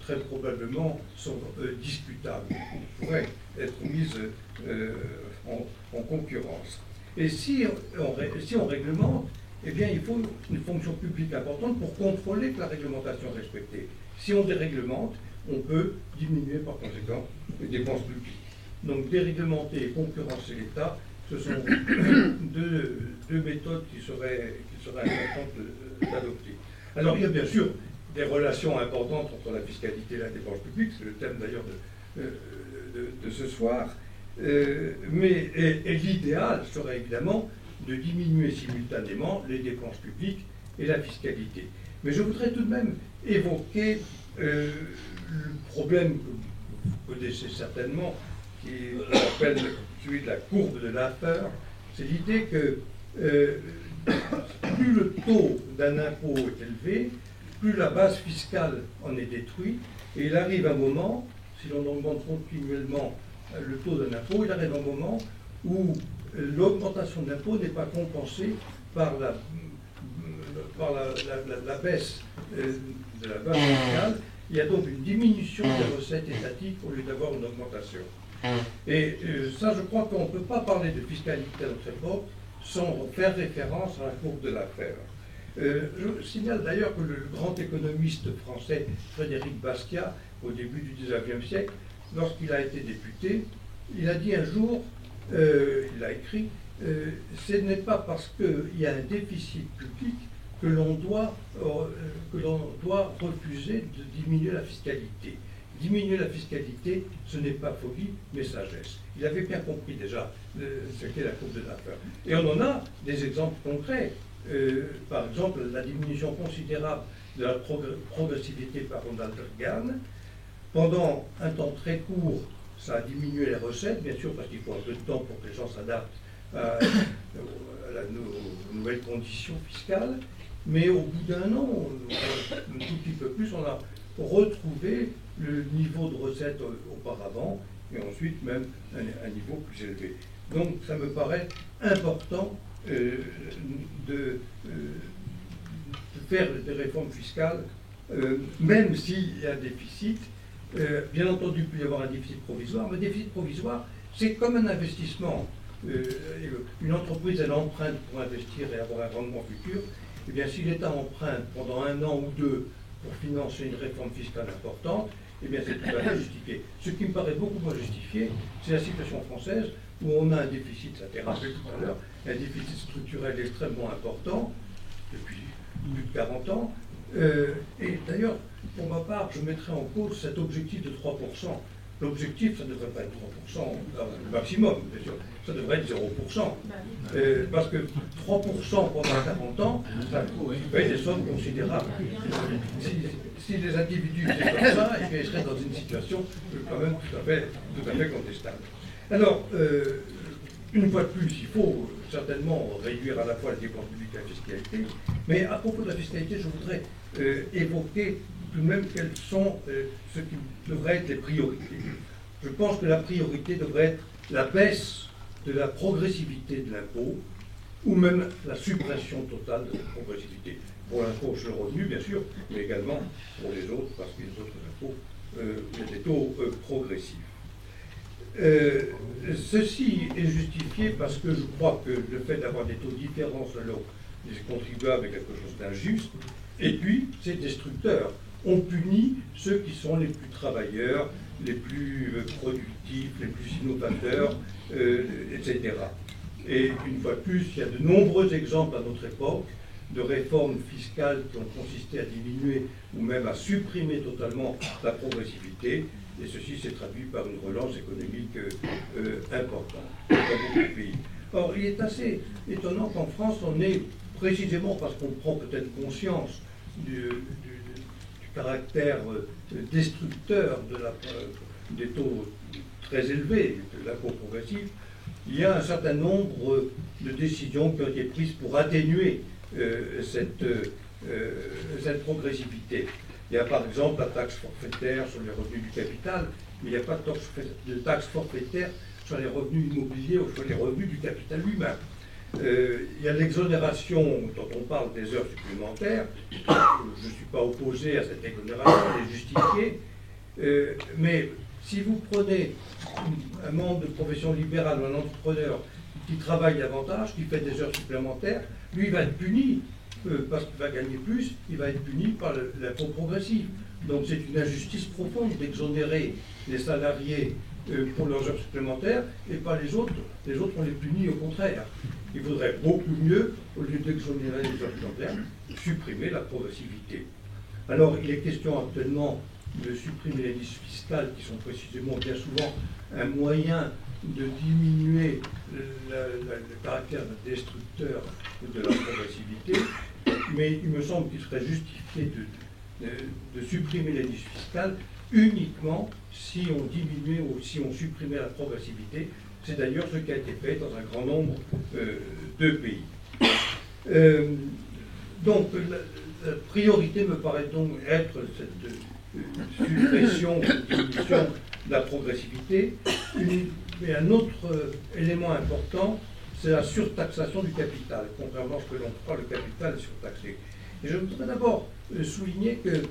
très probablement, sont discutables, pourraient être mises en concurrence. Et si on réglemente, eh bien, il faut une fonction publique importante pour contrôler que la réglementation est respectée. Si on déréglemente, on peut diminuer par conséquent les dépenses publiques. Donc déréglementer et concurrencer l'État, ce sont deux méthodes qui seraient importantes d'adopter. Alors il y a bien sûr des relations importantes entre la fiscalité et la dépense publique, c'est le thème d'ailleurs de ce soir, mais l'idéal serait évidemment de diminuer simultanément les dépenses publiques et la fiscalité. Mais je voudrais tout de même évoquer le problème que vous connaissez certainement, qui s'appelle celui de la courbe de Laffer. C'est l'idée que plus le taux d'un impôt est élevé, plus la base fiscale en est détruite, et il arrive un moment, si l'on augmente continuellement le taux d'un impôt, il arrive un moment où l'augmentation de l'impôt n'est pas compensée par la baisse de la base fiscale. Il y a donc une diminution des recettes étatiques au lieu d'avoir une augmentation. Et ça, je crois qu'on ne peut pas parler de fiscalité à notre époque sans faire référence à la courbe de Laffer. Je signale d'ailleurs que le grand économiste français Frédéric Bastiat, au début du XIXe siècle, lorsqu'il a été député, il a dit un jour, il a écrit, ce n'est pas parce qu'il y a un déficit public que l'on doit refuser de diminuer la fiscalité. Diminuer la fiscalité, ce n'est pas folie, mais sagesse. Il avait bien compris déjà ce qu'est la courbe de Laffer. Et on en a des exemples concrets. Par exemple, la diminution considérable de la progressivité par Ronald Reagan. Pendant un temps très court, ça a diminué les recettes, bien sûr, parce qu'il faut un peu de temps pour que les gens s'adaptent aux nouvelles conditions fiscales. Mais au bout d'un an, un tout petit peu plus, on a retrouvé le niveau de recettes auparavant, et ensuite même un niveau plus élevé. Donc ça me paraît important de faire des réformes fiscales, même s'il y a un déficit. Bien entendu, il peut y avoir un déficit provisoire, mais le déficit provisoire, c'est comme un investissement. Une entreprise, elle emprunte pour investir et avoir un rendement futur. Eh bien, si l'État emprunte pendant 1 an ou 2 pour financer une réforme fiscale importante, eh bien, c'est tout à fait justifié. Ce qui me paraît beaucoup moins justifié, c'est la situation française, où on a un déficit, ça a été rappelé tout à l'heure, un déficit structurel extrêmement important, depuis plus de 40 ans. Et d'ailleurs, pour ma part, je mettrais en cause cet objectif de 3%. L'objectif, ça ne devrait pas être 3%, le maximum, bien sûr, ça devrait être 0%. Parce que 3% pendant 40 ans, ça paye des sommes considérables. Si les individus faisaient comme ça, ils seraient dans une situation quand même tout à fait contestable. Alors, une fois de plus, il faut certainement réduire à la fois les dépenses publiques et la fiscalité, mais à propos de la fiscalité, je voudrais évoquer tout de même quelles sont ce qui devraient être les priorités. Je pense que la priorité devrait être la baisse de la progressivité de l'impôt, ou même la suppression totale de cette progressivité. Pour l'impôt sur le revenu, bien sûr, mais également pour les autres, parce que les autres impôts, il y a des taux progressifs. Ceci est justifié parce que je crois que le fait d'avoir des taux différents selon les contribuables est quelque chose d'injuste, et puis c'est destructeur. On punit ceux qui sont les plus travailleurs, les plus productifs, les plus innovateurs, etc. Et une fois de plus, il y a de nombreux exemples à notre époque de réformes fiscales qui ont consisté à diminuer ou même à supprimer totalement la progressivité, et ceci s'est traduit par une relance économique importante dans beaucoup de pays. Or, il est assez étonnant qu'en France, on ait, précisément parce qu'on prend peut-être conscience du caractère destructeur des taux très élevés de l'impôt progressif, il y a un certain nombre de décisions qui ont été prises pour atténuer cette progressivité. Il y a par exemple la taxe forfaitaire sur les revenus du capital, mais il n'y a pas de taxe forfaitaire sur les revenus immobiliers ou sur les revenus du capital lui-même. Il y a l'exonération dont on parle des heures supplémentaires. Je ne suis pas opposé à cette exonération, elle est justifiée. Mais si vous prenez un membre de profession libérale ou un entrepreneur qui travaille davantage, qui fait des heures supplémentaires, lui il va être puni parce qu'il va gagner plus, il va être puni par l'impôt progressif. Donc c'est une injustice profonde d'exonérer les salariés pour leurs heures supplémentaires et pas les autres. Les autres, on les punit au contraire. Il faudrait beaucoup mieux, au lieu d'exonérer les heures supplémentaires, supprimer la progressivité. Alors il est question actuellement de supprimer les niches fiscales qui sont précisément bien souvent un moyen de diminuer le caractère destructeur de la progressivité, mais il me semble qu'il serait justifié de supprimer les niches fiscales uniquement si on diminuait ou si on supprimait la progressivité. C'est d'ailleurs ce qui a été fait dans un grand nombre de pays. Donc la priorité me paraît donc être cette suppression, diminution de la progressivité. Mais un autre élément important, c'est la surtaxation du capital. Contrairement à ce que l'on croit, le capital est surtaxé. Et je voudrais d'abord souligner que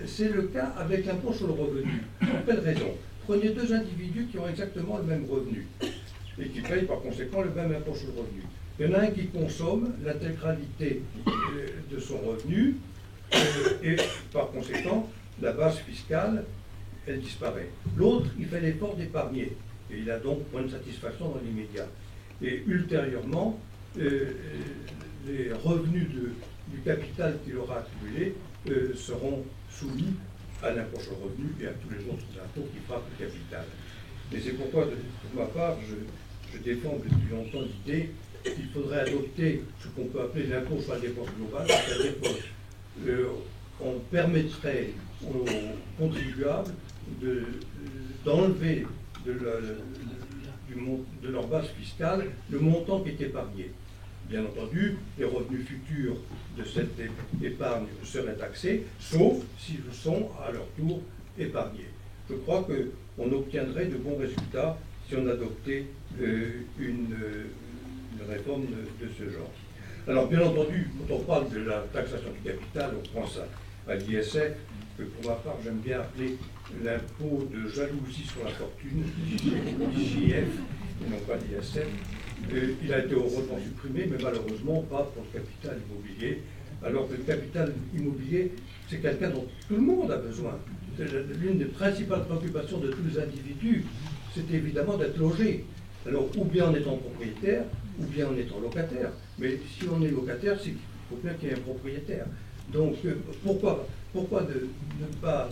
c'est le cas avec l'impôt sur le revenu. Pour quelle raison? Prenez 2 individus qui ont exactement le même revenu et qui payent par conséquent le même impôt sur le revenu. Il y en a un qui consomme l'intégralité de son revenu et par conséquent, la base fiscale, elle disparaît. L'autre, il fait l'effort d'épargner et il a donc moins de satisfaction dans l'immédiat. Et ultérieurement, les revenus du capital qu'il aura accumulé seront soumis à l'impôt sur le revenu et à tous les autres impôts qui frappent le capital. Et c'est pourquoi, pour ma part, je défends depuis longtemps l'idée qu'il faudrait adopter ce qu'on peut appeler l'impôt sur la dépense globale, c'est-à-dire qu'on permettrait aux contribuables d'enlever de leur base fiscale le montant qui est épargné. Bien entendu, les revenus futurs de cette épargne seraient taxés, sauf s'ils sont à leur tour épargnés. Je crois qu'on obtiendrait de bons résultats si on adoptait une réforme de ce genre. Alors, bien entendu, quand on parle de la taxation du capital, on pense à l'ISF, que pour ma part, j'aime bien appeler l'impôt de jalousie sur la fortune, l'IJF, et non pas l'ISF. Il a été heureusement supprimé, mais malheureusement pas pour le capital immobilier, alors que le capital immobilier, c'est quelqu'un dont tout le monde a besoin. L'une des principales préoccupations de tous les individus, c'est évidemment d'être logé. Alors, ou bien en étant propriétaire, ou bien en étant locataire. Mais si on est locataire, c'est qu'il faut bien qu'il y ait un propriétaire. Donc, pourquoi ne pas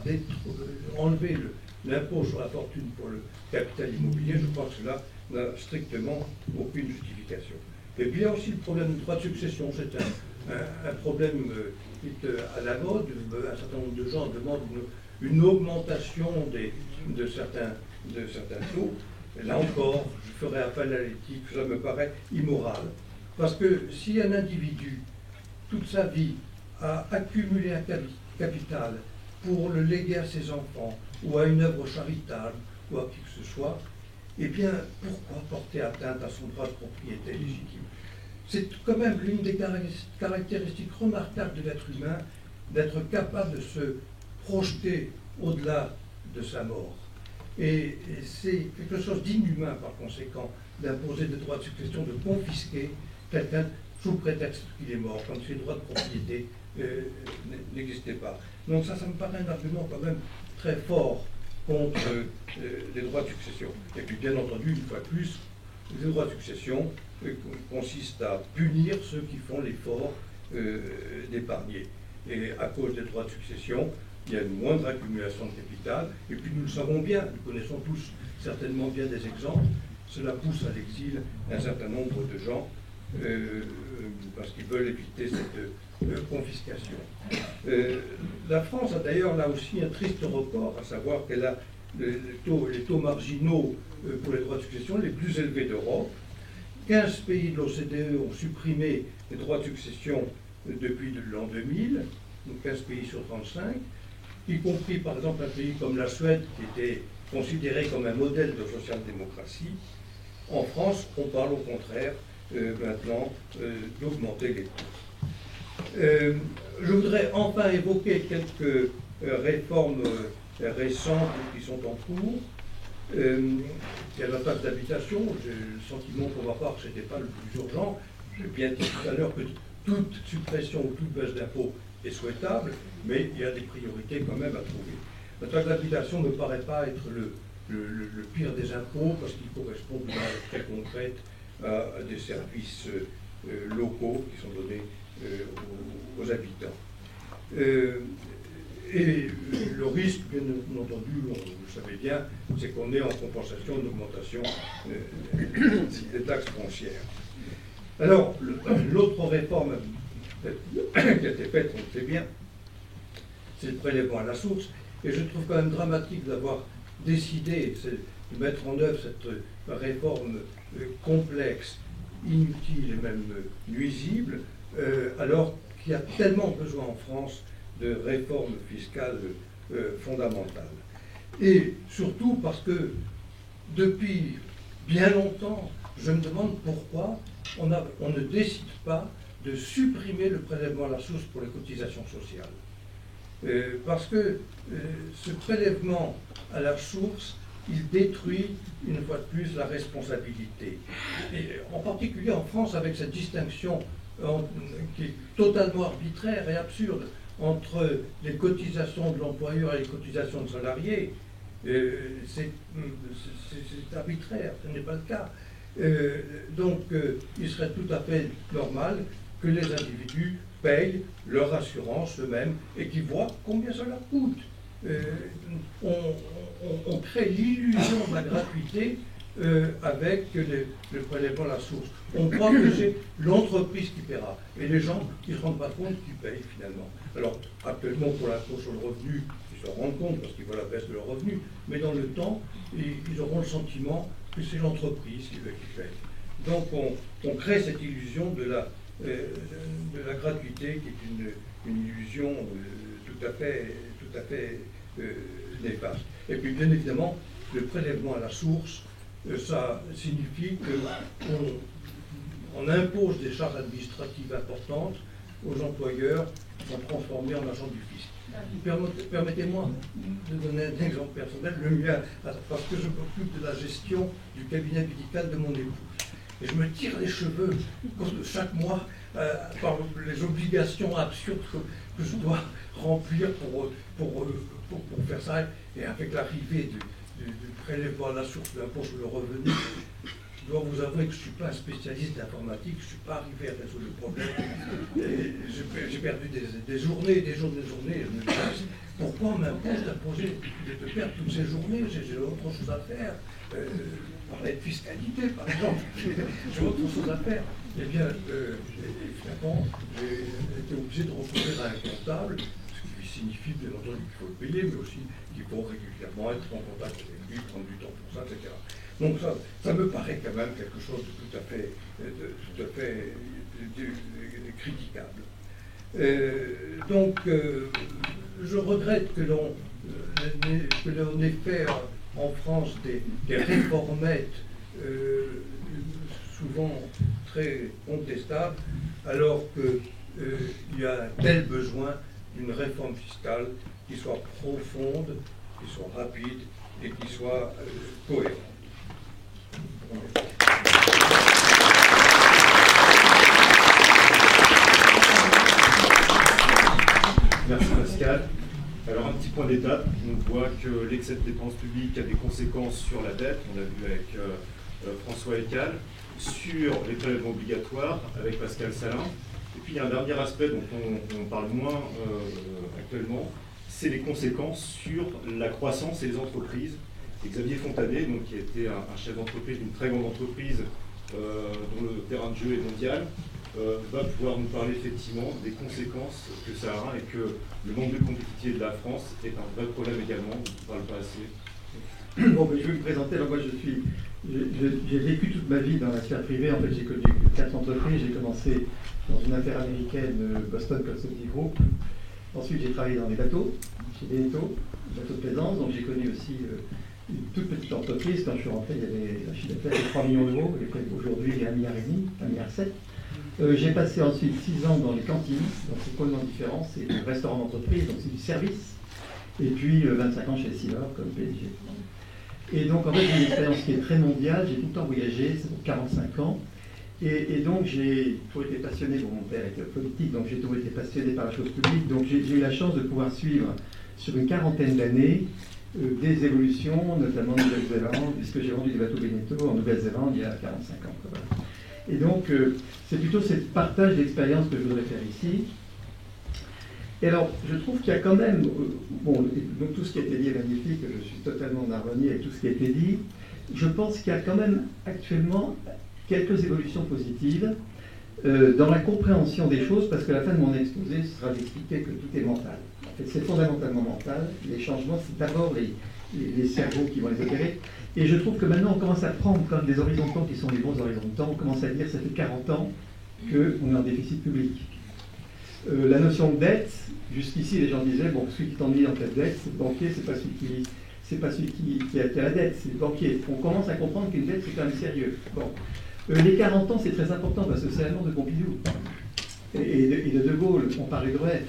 enlever l'impôt sur la fortune pour le capital immobilier? Je crois que cela n'a strictement aucune justification. Et puis il y a aussi le problème du droit de succession. C'est un problème qui est à la mode. Un certain nombre de gens demandent une augmentation de certains taux. Et là encore, je ferai appel à l'éthique, ça me paraît immoral. Parce que si un individu, toute sa vie, a accumulé un capital pour le léguer à ses enfants, ou à une œuvre charitable, ou à qui que ce soit, eh bien, pourquoi porter atteinte à son droit de propriété légitime? C'est quand même l'une des caractéristiques remarquables de l'être humain, d'être capable de se projeter au-delà de sa mort. Et c'est quelque chose d'inhumain, par conséquent, d'imposer des droits de succession, de confisquer quelqu'un sous prétexte qu'il est mort, comme si le droit de propriété n'existait pas. Donc ça me paraît un argument quand même très fort contre les droits de succession. Et puis bien entendu, une fois de plus, les droits de succession consistent à punir ceux qui font l'effort d'épargner. Et à cause des droits de succession, il y a une moindre accumulation de capital, et puis nous le savons bien, nous connaissons tous certainement bien des exemples, cela pousse à l'exil un certain nombre de gens, parce qu'ils veulent éviter cette confiscation. La France a d'ailleurs là aussi un triste record, à savoir qu'elle a les taux marginaux pour les droits de succession les plus élevés d'Europe. 15 pays de l'OCDE ont supprimé les droits de succession depuis l'an 2000, donc 15 pays sur 35, y compris par exemple un pays comme la Suède, qui était considéré comme un modèle de social-démocratie. En France, on parle au contraire maintenant d'augmenter les taux. Je voudrais enfin évoquer quelques réformes récentes qui sont en cours. Il y a la taxe d'habitation. J'ai le sentiment pour ma part que ce n'était pas le plus urgent. J'ai bien dit tout à l'heure que toute suppression ou toute baisse d'impôt est souhaitable, mais il y a des priorités quand même à trouver. La taxe d'habitation ne me paraît pas être le pire des impôts parce qu'il correspond de manière très concrète à des services locaux qui sont donnés aux habitants. Et le risque, bien entendu, vous le savez bien, c'est qu'on ait en compensation une augmentation des taxes foncières. Alors, l'autre réforme qui a été faite, on le sait bien, c'est le prélèvement à la source. Et je trouve quand même dramatique d'avoir décidé de mettre en œuvre cette réforme complexe, inutile et même nuisible, alors qu'il y a tellement besoin en France de réformes fiscales fondamentales. Et surtout parce que depuis bien longtemps, je me demande pourquoi on ne décide pas de supprimer le prélèvement à la source pour les cotisations sociales. Parce que ce prélèvement à la source, il détruit une fois de plus la responsabilité. Et en particulier en France, avec cette distinction qui est totalement arbitraire et absurde entre les cotisations de l'employeur et les cotisations de salariés, c'est arbitraire, ce n'est pas le cas. Donc il serait tout à fait normal que les individus payent leur assurance eux-mêmes et qui voient combien cela coûte. On crée l'illusion de la gratuité avec le prélèvement à la source. On croit que c'est l'entreprise qui paiera. Et les gens qui ne se rendent pas compte qu'ils payent finalement. Alors, actuellement, pour l'impôt sur le revenu, ils se rendent compte parce qu'ils voient la baisse de leurs revenus. Mais dans le temps, ils auront le sentiment que c'est l'entreprise qui paye. Donc, on crée cette illusion de la gratuité qui est une illusion tout à fait néfaste. Et puis, bien évidemment, le prélèvement à la source, ça signifie qu'on impose des charges administratives importantes aux employeurs qui sont transformés en agents du fisc. Permettez-moi de donner un exemple personnel, le mien, parce que je m'occupe de la gestion du cabinet médical de mon épouse. Et je me tire les cheveux chaque mois par les obligations absurdes que je dois remplir pour faire ça. Et avec l'arrivée du prélèvement à la source de l'impôt sur le revenu, je dois vous avouer que je ne suis pas un spécialiste d'informatique, je ne suis pas arrivé à résoudre le problème. J'ai perdu des journées, et je me dis, pourquoi on m'impose de perdre toutes ces journées? J'ai autre chose à faire. Parler de fiscalité, par exemple, j'ai autre chose à faire. Eh bien, finalement, j'ai été obligé de recourir à un comptable, ce qui signifie bien entendu qu'il faut le payer, mais aussi qu'il faut régulièrement être en contact avec lui, prendre du temps pour ça, etc. Donc ça me paraît quand même quelque chose de tout à fait critiquable. Donc, je regrette que l'on ait fait en France des réformettes souvent très contestables, alors qu'il y a un tel besoin d'une réforme fiscale qui soit profonde, qui soit rapide et qui soit cohérente. Merci Pascal. Alors un petit point d'étape, on voit que l'excès de dépenses publiques a des conséquences sur la dette, on l'a vu avec François Eccal, sur les prélèvements obligatoires avec Pascal Salin. Et puis il y a un dernier aspect dont on parle moins actuellement, c'est les conséquences sur la croissance et les entreprises. Et Xavier Fontanet, donc, qui était un chef d'entreprise d'une très grande entreprise dont le terrain de jeu est mondial, va pouvoir nous parler effectivement des conséquences que ça a et que le manque de compétitivité de la France est un vrai problème également, on ne parle pas assez. Bon, ben, je vais me présenter. Alors moi, j'ai vécu toute ma vie dans la sphère privée. En fait, j'ai connu 4 entreprises. J'ai commencé dans une affaire américaine, Boston Consulting Group. Ensuite, j'ai travaillé dans les bateaux, chez Beneteau, bateaux de plaisance. Donc j'ai connu aussi une toute petite entreprise. Quand je suis rentré, il y avait un chiffre d'affaires de 3 millions d'euros. Et aujourd'hui, il y a 1,5 milliard, 1,7 milliard. J'ai passé ensuite 6 ans dans les cantines. Donc c'est complètement différent. C'est du restaurant d'entreprise, donc c'est du service. Et puis 25 ans chez Essilor comme PDG. Et donc en fait j'ai une expérience qui est très mondiale, j'ai tout le temps voyagé, c'est pour 45 ans. Et donc j'ai toujours été passionné, bon, mon père était politique, donc j'ai toujours été passionné par la chose publique. Donc j'ai eu la chance de pouvoir suivre sur une quarantaine d'années des évolutions, notamment en Nouvelle-Zélande, puisque j'ai vendu des bateaux Beneteau en Nouvelle-Zélande il y a 45 ans. Voilà. Et donc c'est plutôt ce partage d'expérience que je voudrais faire ici. Et alors, je trouve qu'il y a quand même, bon, donc tout ce qui a été dit est magnifique, je suis totalement en harmonie avec tout ce qui a été dit. Je pense qu'il y a quand même actuellement quelques évolutions positives dans la compréhension des choses, parce que la fin de mon exposé sera d'expliquer que tout est mental. En fait, c'est fondamentalement mental. Les changements, c'est d'abord les cerveaux qui vont les opérer. Et je trouve que maintenant, on commence à prendre comme des horizons de temps qui sont des bons horizons de temps. On commence à dire, ça fait 40 ans qu'on est en déficit public. La notion de dette, jusqu'ici les gens disaient, bon, celui qui t'ennuie dans ta dette, c'est le banquier, c'est pas celui qui a la dette, c'est le banquier. On commence à comprendre qu'une dette c'est quand même sérieux. Bon. Les 40 ans c'est très important parce que c'est la mort de Pompidou et de Gaulle, on parlait de REF.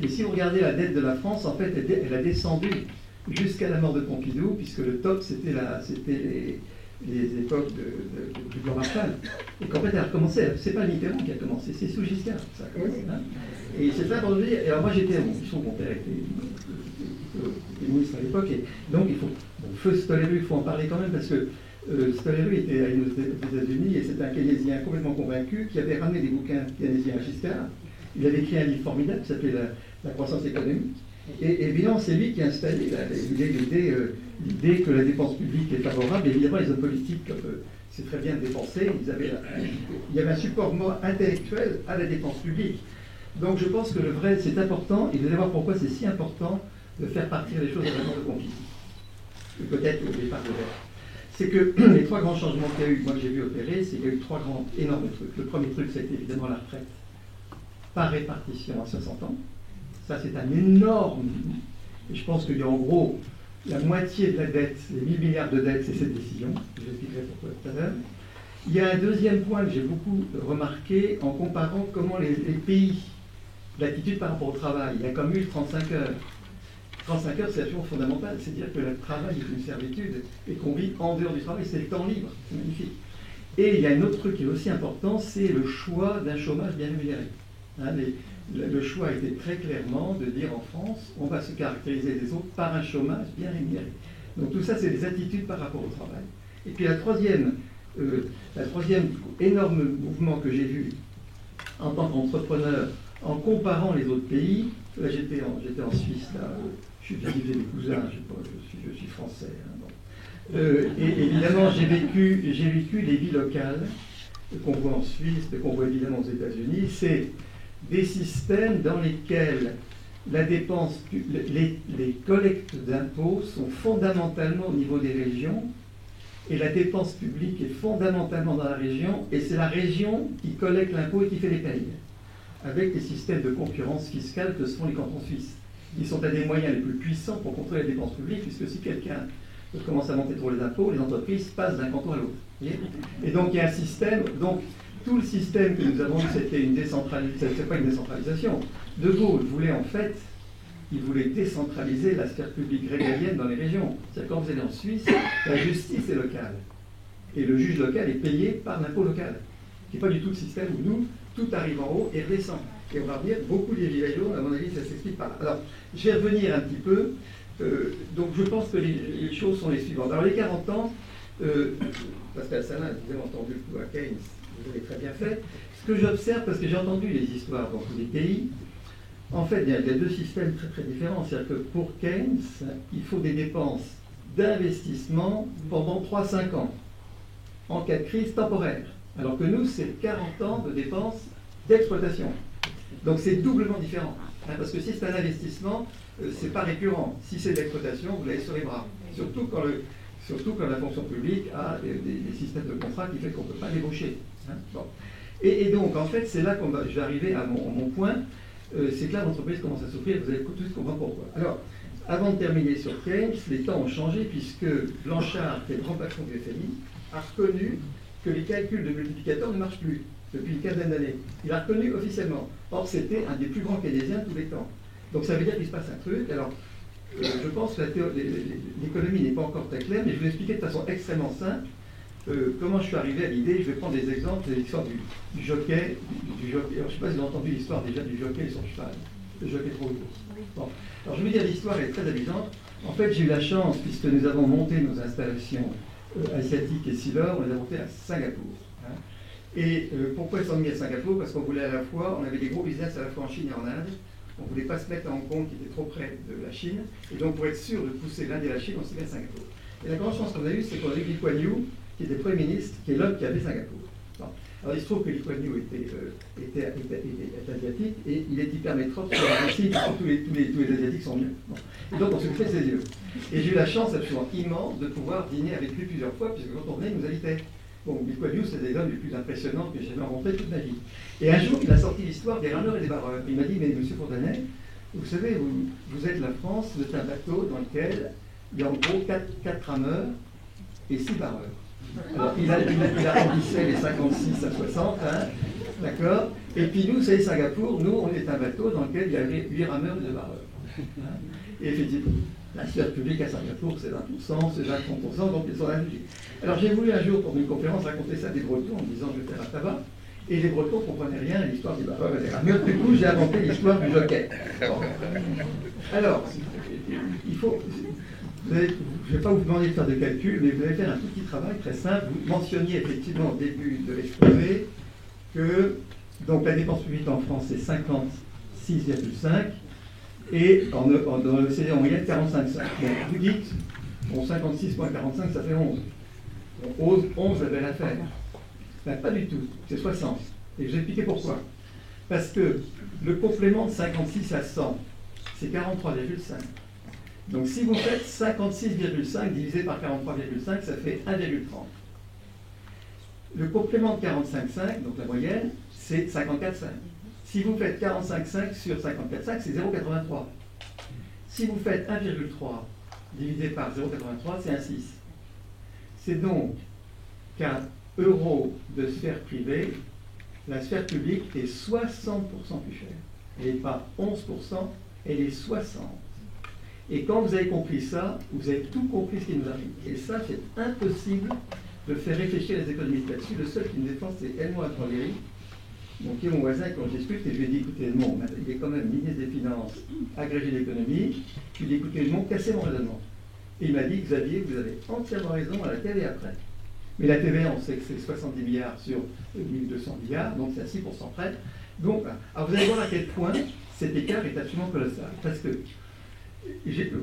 Et si vous regardez la dette de la France, en fait elle a descendu jusqu'à la mort de Pompidou, puisque le top c'était les époques du plan Marshall. Et qu'en fait, elle a recommencé. C'est pas Mitterrand qui a commencé, c'est sous Giscard ça a commencé. Hein. Et c'est ça pour dire. Et alors moi j'étais, mon père était ministre à l'époque, et donc il faut, feu se tolérer, il faut en parler quand même, parce que Stoleru était allé aux États-Unis et c'est un keynésien complètement convaincu qui avait ramené des bouquins keynésiens à Giscard. Il avait écrit un livre formidable qui s'appelait la croissance économique. Et évidemment, c'est lui qui a installé l'idée que la dépense publique est favorable. Évidemment, les hommes politiques, c'est très bien de dépenser, il y avait un support intellectuel à la dépense publique. Donc je pense que le vrai, c'est important, et vous allez voir pourquoi c'est si important de faire partir les choses à la de conflit. Peut-être au départ de l'ère. C'est que les trois grands changements qu'il y a eu, moi que j'ai vu opérer, c'est qu'il y a eu trois grands, énormes trucs. Le premier truc, c'était évidemment la retraite par répartition à 60 ans. Ça, c'est un énorme... Et je pense qu'il y a en gros la moitié de la dette, les 1000 milliards de dettes, c'est cette décision. Je vous expliquerai pourquoi tout à l'heure. Il y a un deuxième point que j'ai beaucoup remarqué en comparant comment les pays, l'attitude par rapport au travail. Il y a comme eu 35 heures. 35 heures, c'est absolument fondamental. C'est-à-dire que le travail est une servitude et qu'on vit en dehors du travail, c'est le temps libre. C'est magnifique. Et il y a un autre truc qui est aussi important, c'est le choix d'un chômage bien rémunéré. Le choix a été très clairement de dire en France, on va se caractériser les autres par un chômage bien rémunéré. Donc tout ça, c'est des attitudes par rapport au travail. Et puis la troisième énorme mouvement que j'ai vu en tant qu'entrepreneur, en comparant les autres pays, là j'étais en Suisse, là, je vivais des cousins, je suis français. Hein, bon. Et évidemment, j'ai vécu les vies locales qu'on voit en Suisse, qu'on voit évidemment aux États-Unis. C'est des systèmes dans lesquels la dépense, les collectes d'impôts sont fondamentalement au niveau des régions, et la dépense publique est fondamentalement dans la région, et c'est la région qui collecte l'impôt et qui fait les payes, avec des systèmes de concurrence fiscale que se font les cantons suisses. Ils sont à des moyens les plus puissants pour contrôler la dépense publique, puisque si quelqu'un commence à monter trop les impôts, les entreprises passent d'un canton à l'autre. Et donc il y a un système, donc tout le système que nous avons eu, c'était une décentralisation, c'est pas une décentralisation. De Gaulle voulait en fait, il voulait décentraliser la sphère publique régalienne dans les régions. C'est-à-dire quand vous allez en Suisse, la justice est locale. Et le juge local est payé par l'impôt local. Qui n'est pas du tout le système où nous, tout arrive en haut et redescend. Et on va revenir, beaucoup des gilets jaunes, à mon avis, ça s'explique par là. Alors, je vais revenir un petit peu. Donc, je pense que les choses sont les suivantes. Alors, les 40 ans, Pascal Salin, vous avez entendu le coup à Keynes, vous avez très bien fait. Ce que j'observe, parce que j'ai entendu les histoires dans tous les pays, en fait, il y a deux systèmes très très différents. C'est-à-dire que pour Keynes, il faut des dépenses d'investissement pendant 3-5 ans, en cas de crise temporaire. Alors que nous, c'est 40 ans de dépenses d'exploitation. Donc c'est doublement différent. Hein, parce que si c'est un investissement, c'est pas récurrent. Si c'est de l'exploitation, vous l'avez sur les bras. Surtout quand la fonction publique a des systèmes de contrat qui fait qu'on ne peut pas débaucher. Hein, bon. Et donc, en fait, c'est là que je vais arriver à mon point. C'est que là, l'entreprise commence à souffrir. Vous allez tout de suite comprendre pourquoi. Alors, avant de terminer sur Keynes, les temps ont changé puisque Blanchard, qui est le grand patron du FMI, a reconnu que les calculs de multiplicateurs ne marchent plus depuis une quinzaine d'années. Il a reconnu officiellement. Or, c'était un des plus grands keynésiens de tous les temps. Donc, ça veut dire qu'il se passe un truc. Alors, je pense que l'économie n'est pas encore très claire, mais je vais vous expliquer de façon extrêmement simple comment je suis arrivé à l'idée. Je vais prendre des exemples de l'histoire du jockey. Alors, je ne sais pas si vous avez entendu l'histoire déjà du jockey et son cheval. Le jockey trop haut. Bon. Alors, je vais vous dire, l'histoire est très amusante. En fait, j'ai eu la chance, puisque nous avons monté nos installations asiatiques et Silor, on les a montées à Singapour. Hein. Et pourquoi ils sont mis à Singapour? Parce qu'on voulait à la fois, on avait des gros business à la fois en Chine et en Inde. On ne voulait pas se mettre à Hong Kong qui était trop près de la Chine. Et donc, pour être sûr de pousser l'Inde et la Chine, on s'est mis à Singapour. Et la grande chance qu'on a eue, c'est qu'on a eu Lee Kuan Yew, qui était Premier ministre, qui est l'homme qui avait Singapour. Bon. Alors, il se trouve que Lee Kuan Yew était asiatique et il est hypermétrope sur la Russie, tous les Asiatiques sont mieux. Bon. Et donc, on se fait ses yeux. Et j'ai eu la chance absolument immense de pouvoir dîner avec lui plusieurs fois, puisque quand on venait, il nous invitait. Bon, Lee Kuan Yew, c'est des hommes les plus impressionnants que j'ai jamais rencontrés toute ma vie. Et un jour, il a sorti l'histoire des rameurs et des barreurs. Il m'a dit, mais monsieur Fourdanet, vous savez, vous êtes la France, vous êtes un bateau dans lequel il y a en gros 4 rameurs et 6 barreurs. Alors, il arrondissait les 56 à 60, hein, d'accord. Et puis nous, c'est Singapour, nous, on est un bateau dans lequel il y avait 8 rameurs et 2 barreurs. Hein. Et effectivement, la sphère publique à Singapour, c'est 20%, c'est 20-30%, donc ils sont là. Alors j'ai voulu un jour, pour une conférence, raconter ça des Bretons en disant je vais faire un tabac. Et les Bretons ne comprenaient rien à l'histoire des barreurs et des rameurs. Du coup, j'ai inventé l'histoire du jockey. Bon. Alors, il faut... je ne vais pas vous demander de faire de calcul, mais vous allez faire un tout petit travail très simple. Vous mentionniez effectivement au début de l'exposé que donc, la dépense publique en France est 56,5 et dans l'OCDE en moyenne 45,5. Donc vous dites, bon, 56 moins 45, ça fait 11. Bon, 11 avait l'affaire. Ben, pas du tout, c'est 60. Et je vais expliquer pourquoi. Parce que le complément de 56 à 100, c'est 43,5. Donc si vous faites 56,5 divisé par 43,5, ça fait 1,30. Le complément de 45,5, donc la moyenne, c'est 54,5. Si vous faites 45,5 sur 54,5, c'est 0,83. Si vous faites 1,3 divisé par 0,83, c'est 1,6. C'est donc qu'un euro de sphère privée, la sphère publique est 60% plus chère. Elle n'est pas 11%, elle est 60%. Et quand vous avez compris ça, vous avez tout compris ce qui nous arrive. Et ça, c'est impossible de faire réfléchir les économistes là-dessus. Le seul qui me défend, c'est Edmond Atrangueri, donc qui est mon voisin, quand je discute, et je lui ai dit, écoutez, Edmond, il est quand même ministre des Finances, agrégé d'économie. Je lui ai dit, écoutez, Edmond, cassez mon raisonnement. Et il m'a dit, Xavier, vous avez entièrement raison, à la TVA après. Mais la TVA, on sait que c'est 70 milliards sur 1200 milliards, donc c'est à 6% près. Donc, alors vous allez voir à quel point cet écart est absolument colossal. Parce que,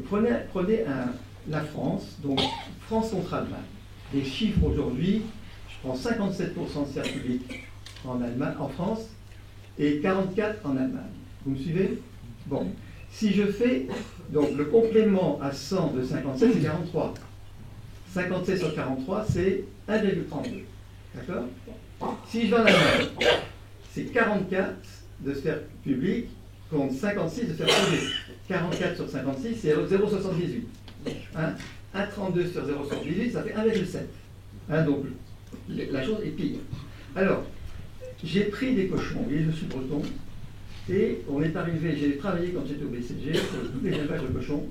prenez la France, donc France contre Allemagne. Les chiffres aujourd'hui, je prends 57% de sphère publique en France et 44% en Allemagne. Vous me suivez? Bon. Si je fais, donc le complément à 100 de 57, c'est 43. 57 sur 43, c'est 1,32. D'accord? Si je vais en Allemagne, c'est 44 de sphère publique contre 56 de sphère privée. 44 sur 56, c'est 0,78. Hein? 1,32 sur 0,78, ça fait 1,7. Hein, donc, la chose est pire. Alors, j'ai pris des cochons, oui, je suis breton, et on est arrivé, j'ai travaillé quand j'étais au BCG sur tous les élevages de cochons,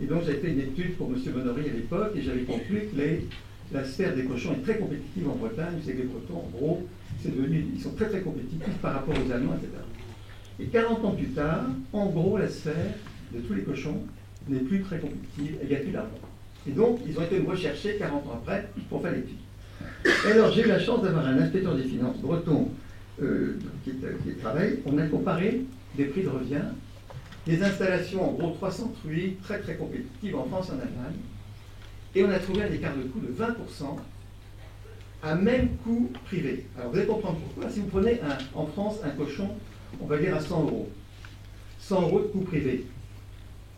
et donc j'avais fait une étude pour M. Bonory à l'époque, et j'avais conclu que la sphère des cochons est très compétitive en Bretagne. C'est que les Bretons, en gros, ils sont très très compétitifs par rapport aux Allemands, etc. Et 40 ans plus tard, en gros, la sphère de tous les cochons n'est plus très compétitive, il n'y a plus d'argent. Et donc, ils ont été me rechercher 40 ans après pour faire l'étude. Et alors, j'ai eu la chance d'avoir un inspecteur des finances breton qui travaille. On a comparé des prix de revient, des installations, en gros 300 truies, très très compétitives en France et en Allemagne. Et on a trouvé un écart de coût de 20% à même coût privé. Alors, vous allez comprendre pourquoi. Si vous prenez en France un cochon, on va dire à 100 euros. 100 euros de coût privé.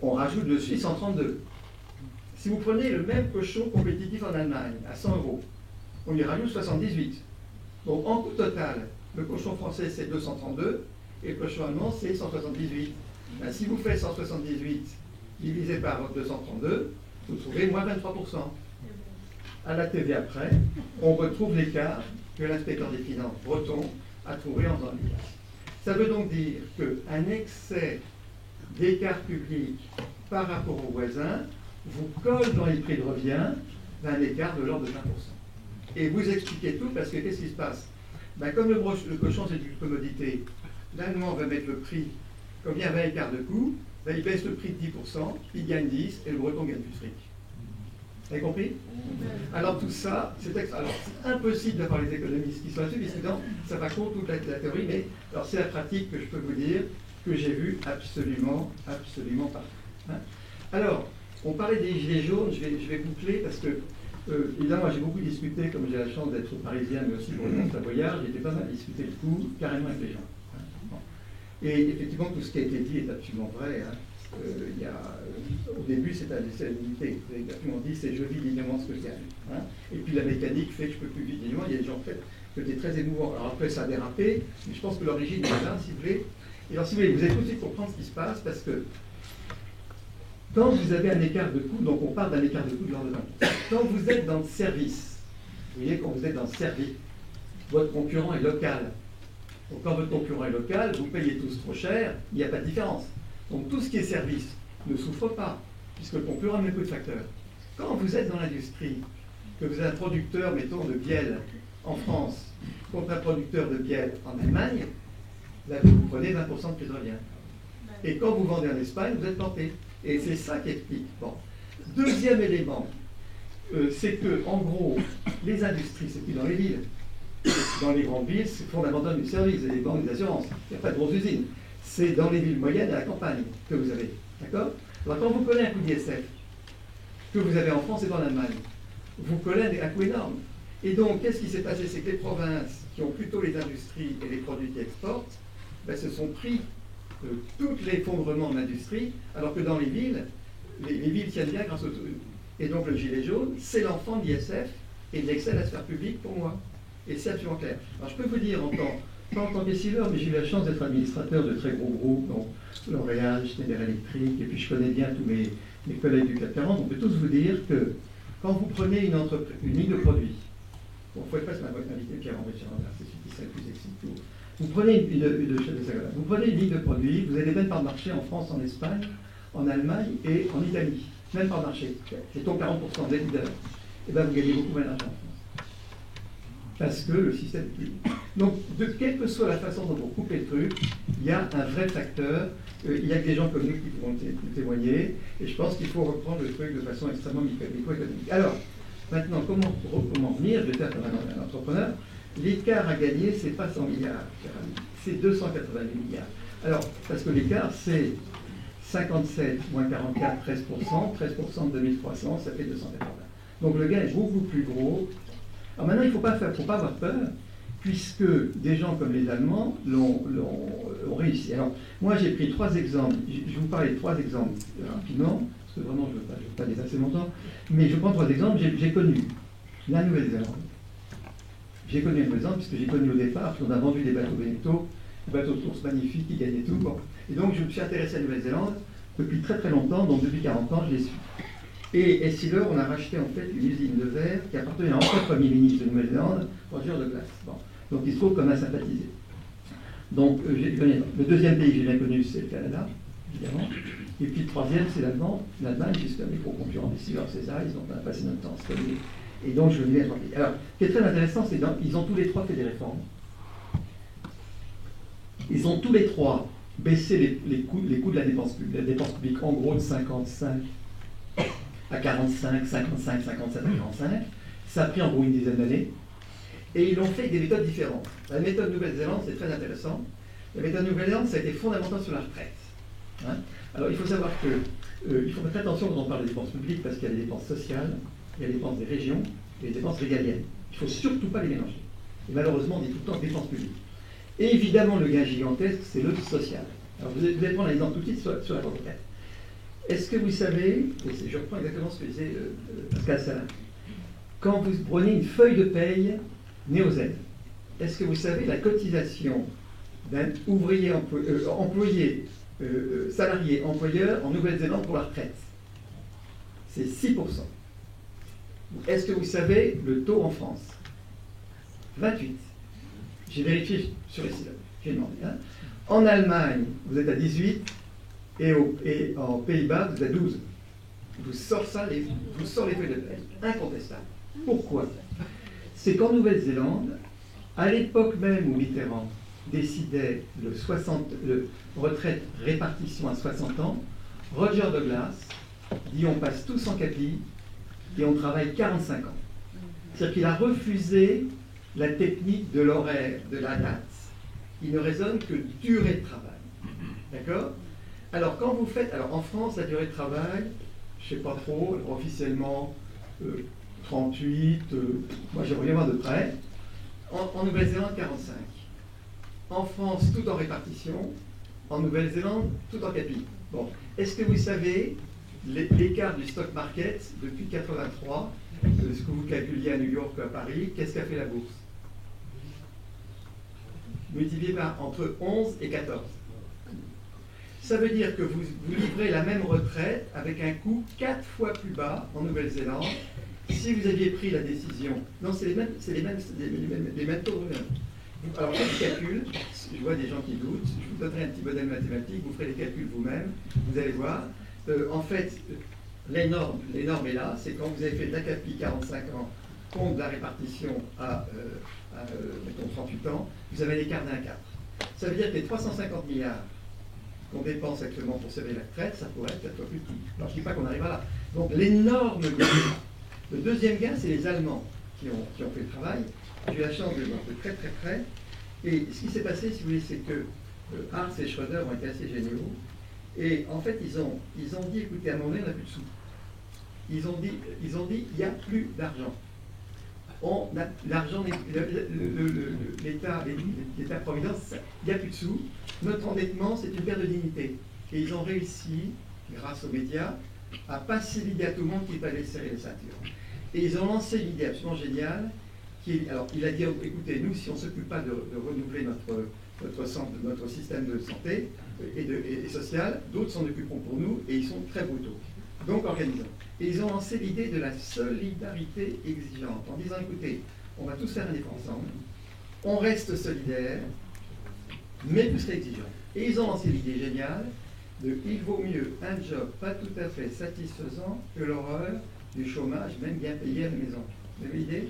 On rajoute dessus 132. Si vous prenez le même cochon compétitif en Allemagne à 100 euros, on y rajoute 78. Donc en coût total, le cochon français c'est 232 et le cochon allemand c'est 178. Ben, si vous faites 178 divisé par 232, vous trouvez moins 23%. À la TV après, on retrouve l'écart que l'inspecteur des finances breton a trouvé en faisant le bilan. Ça veut donc dire qu'un excès d'écart public par rapport aux voisins vous colle dans les prix de revient d'un écart de l'ordre de 20%. Et vous expliquez tout parce que qu'est-ce qui se passe? Ben, comme le cochon c'est une commodité, l'Allemand va mettre le prix, comme il y avait un écart de coût, ben, il baisse le prix de 10%, il gagne 10 et le breton gagne du fric. Vous avez compris? Alors tout ça, c'est impossible d'avoir les économistes qui sont là-dessus, parce que ça va contre toute la théorie, mais alors c'est la pratique que je peux vous dire, que j'ai vue absolument partout. Hein? Alors, on parlait des gilets jaunes, je vais boucler parce que, évidemment, moi j'ai beaucoup discuté, comme j'ai la chance d'être parisien, mais aussi breton savoyard, j'ai été pas mal discuté le coup, carrément avec les gens. Hein? Bon. Et effectivement, tout ce qui a été dit est absolument vrai. Hein? Au début, c'est à l'unité. Vous avez exactement dit, c'est je vis dignement ce que je gagne. Hein? Et puis la mécanique fait que je ne peux plus vivre dignement. Il y a des gens en fait, que c'était très émouvant. Alors après, ça a dérapé, mais je pense que l'origine est là, si vous voulez. Et alors, si vous voulez, vous allez tout de suite comprendre ce qui se passe, parce que quand vous avez un écart de coût, donc on parle d'un écart de coût de l'ordre de 20%. Quand vous êtes dans le service, vous voyez, quand vous êtes dans le service, votre concurrent est local. Donc quand votre concurrent est local, vous payez tous trop cher, il n'y a pas de différence. Donc tout ce qui est service ne souffre pas, puisque le concurrent met peu de facteurs. Quand vous êtes dans l'industrie, que vous êtes un producteur, mettons, de bielle en France, contre un producteur de bielle en Allemagne, là vous prenez 20% de prix de revient. Et quand vous vendez en Espagne, vous êtes planté. Et c'est ça qui explique. Bon. Deuxième élément, c'est que, en gros, les industries, c'est plus dans les villes. Dans les grandes villes, c'est fondamentalement du service, les banques d'assurance. Il n'y a pas de grosses usines. C'est dans les villes moyennes et à la campagne que vous avez. D'accord? Alors, quand vous collez un coût d'ISF, que vous avez en France et en Allemagne, vous collez un coût énorme. Et donc, qu'est-ce qui s'est passé? C'est que les provinces qui ont plutôt les industries et les produits qui exportent, ben, se sont pris tout l'effondrement de l'industrie, alors que dans les villes tiennent bien grâce au... Et donc, le gilet jaune, c'est l'enfant de l'ISF et de l'accès à la sphère publique pour moi. Et c'est absolument clair. Alors, je peux vous dire, pas en tant que décideur, mais j'ai eu la chance d'être administrateur de très gros groupes, donc L'Oréal, Schneider Electric, et puis je connais bien tous mes collègues du CAC 40. On peut tous vous dire que quand vous prenez une ligne de produits, bon, il faut pas m'inviter Pierre-Henri Chalendar, c'est celui qui serait le plus excité. Vous prenez une ligne de produits, vous avez les mêmes parts de marché en France, en Espagne, en Allemagne et en Italie. Même parts de marché. C'est-on 40% des leaders. Et bien vous gagnez beaucoup moins d'argent en France. Parce que le système est plus. Donc, quelle que soit la façon dont vous coupez le truc, il y a un vrai facteur. Il y a des gens comme nous qui pourront témoigner. Et je pense qu'il faut reprendre le truc de façon extrêmement microéconomique. Alors, maintenant, comment venir? Je vais faire comme un entrepreneur. L'écart à gagner, c'est pas 100 milliards, c'est 280 milliards. Alors, parce que l'écart, c'est 57 moins 44, 13%, 13% de 2300, ça fait 280. Donc le gain est beaucoup plus gros. Alors maintenant, il ne faut pas avoir peur, puisque des gens comme les Allemands l'ont réussi. Alors, moi, j'ai pris 3 exemples. Je vais vous parler de 3 exemples rapidement, parce que vraiment, je ne veux pas dépasser mon temps. Mais je prends 3 exemples. J'ai connu la Nouvelle-Zélande. J'ai connu la Nouvelle-Zélande, puisque j'ai connu au départ, parce qu'on a vendu des bateaux Veneto, des bateaux de course magnifiques qui gagnaient tout. Bon. Et donc, je me suis intéressé à la Nouvelle-Zélande depuis très très longtemps, donc depuis 40 ans, je les suis. Et Essilor, on a racheté en fait une usine de verre qui appartenait à l'ancien Premier ministre de Nouvelle-Zélande, Roger Douglas. Bon. Donc il se trouve qu'on a sympathisé. Donc le deuxième pays que j'ai bien connu, c'est le Canada, évidemment. Et puis le troisième, c'est l'Allemagne, puisque mes co-concurrents d'Essilor, c'est ça, donc on a passé notre temps à se connaître. Et donc je venais à 3 pays. Alors, ce qui est très intéressant, c'est qu'ils ont tous les 3 fait des réformes. Ils ont tous les 3 baissé les coûts de la dépense publique, en gros de 55 à 45, 55, 57 à 45. Ça a pris en gros une dizaine d'années. Et ils l'ont fait avec des méthodes différentes. La méthode Nouvelle-Zélande, c'est très intéressant. La méthode Nouvelle-Zélande, ça a été fondamental sur la retraite. Hein? Alors il faut savoir qu'il faut mettre attention quand on parle des dépenses publiques, parce qu'il y a les dépenses sociales, il y a les dépenses des régions et les dépenses régaliennes. Il ne faut surtout pas les mélanger. Et malheureusement, on dit tout le temps dépenses publiques. Et évidemment, le gain gigantesque, c'est le social. Alors vous allez prendre l'exemple tout de suite sur la retraite. Est-ce que vous savez, et je reprends exactement ce que disait Pascal Salin, quand vous prenez une feuille de paye Néo-Z, est-ce que vous savez la cotisation d'un ouvrier salarié employeur en Nouvelle-Zélande pour la retraite? C'est 6%. Est-ce que vous savez le taux en France? 28. J'ai vérifié sur les sites. J'ai demandé. Hein. En Allemagne, vous êtes à 18 et en Pays-Bas, vous êtes à 12. Vous sort les feuilles de paie. Incontestable. Pourquoi? C'est qu'en Nouvelle-Zélande, à l'époque même où Mitterrand décidait le retraite répartition à 60 ans, Roger Douglas dit on passe tous en capi et on travaille 45 ans. C'est-à-dire qu'il a refusé la technique de l'horaire, de la date. Il ne raisonne que durée de travail. D'accord? Alors, quand vous faites... Alors, en France, la durée de travail, je ne sais pas trop, officiellement 38, moi j'aimerais bien voir de près. En Nouvelle-Zélande, 45. En France, tout en répartition. En Nouvelle-Zélande, tout en capi. Bon. Est-ce que vous savez l'écart du stock market depuis 83, ce que vous calculiez à New York ou à Paris, qu'est-ce qu'a fait la bourse? Multiplié par entre 11 et 14. Ça veut dire que vous livrez la même retraite avec un coût 4 fois plus bas en Nouvelle-Zélande si vous aviez pris la décision. Non, c'est les mêmes taux. Alors, faites le calcul. Je vois des gens qui doutent. Je vous donnerai un petit modèle mathématique. Vous ferez les calculs vous-même. Vous allez voir. En fait, l'énorme est là. C'est quand vous avez fait de la CAPI 45 ans contre la répartition à mettons 38 ans, vous avez l'écart d'un 4. Ça veut dire que les 350 milliards qu'on dépense actuellement pour sauver la retraite, ça pourrait être 4 fois plus petit. Alors je ne dis pas qu'on arrivera là. Donc l'énorme gain. Le deuxième gain, c'est les Allemands qui ont fait le travail. J'ai eu la chance de le voir de très très près. Et ce qui s'est passé, si vous voulez, c'est que Hartz et Schröder ont été assez géniaux. Et en fait, ils ont dit, écoutez, à un moment donné, on n'a plus de sous. Ils ont dit, il n'y a plus d'argent. L'argent, l'État-providence, il n'y a plus de sous. Notre endettement, c'est une perte de dignité. Et ils ont réussi, grâce aux médias, à passer l'idée à tout le monde qu'il fallait serrer les ceintures. Et ils ont lancé une idée absolument géniale. Alors, il a dit, écoutez, nous, si on ne s'occupe pas de renouveler notre système de santé et social, d'autres s'en occuperont pour nous, et ils sont très brutaux. Donc, organisons. Et ils ont lancé l'idée de la solidarité exigeante, en disant, écoutez, on va tous faire un effort ensemble, on reste solidaires, mais plus exigeants. Et ils ont lancé l'idée géniale de « il vaut mieux un job pas tout à fait satisfaisant que l'horreur du chômage, même bien payé à la maison ». Vous avez l'idée ?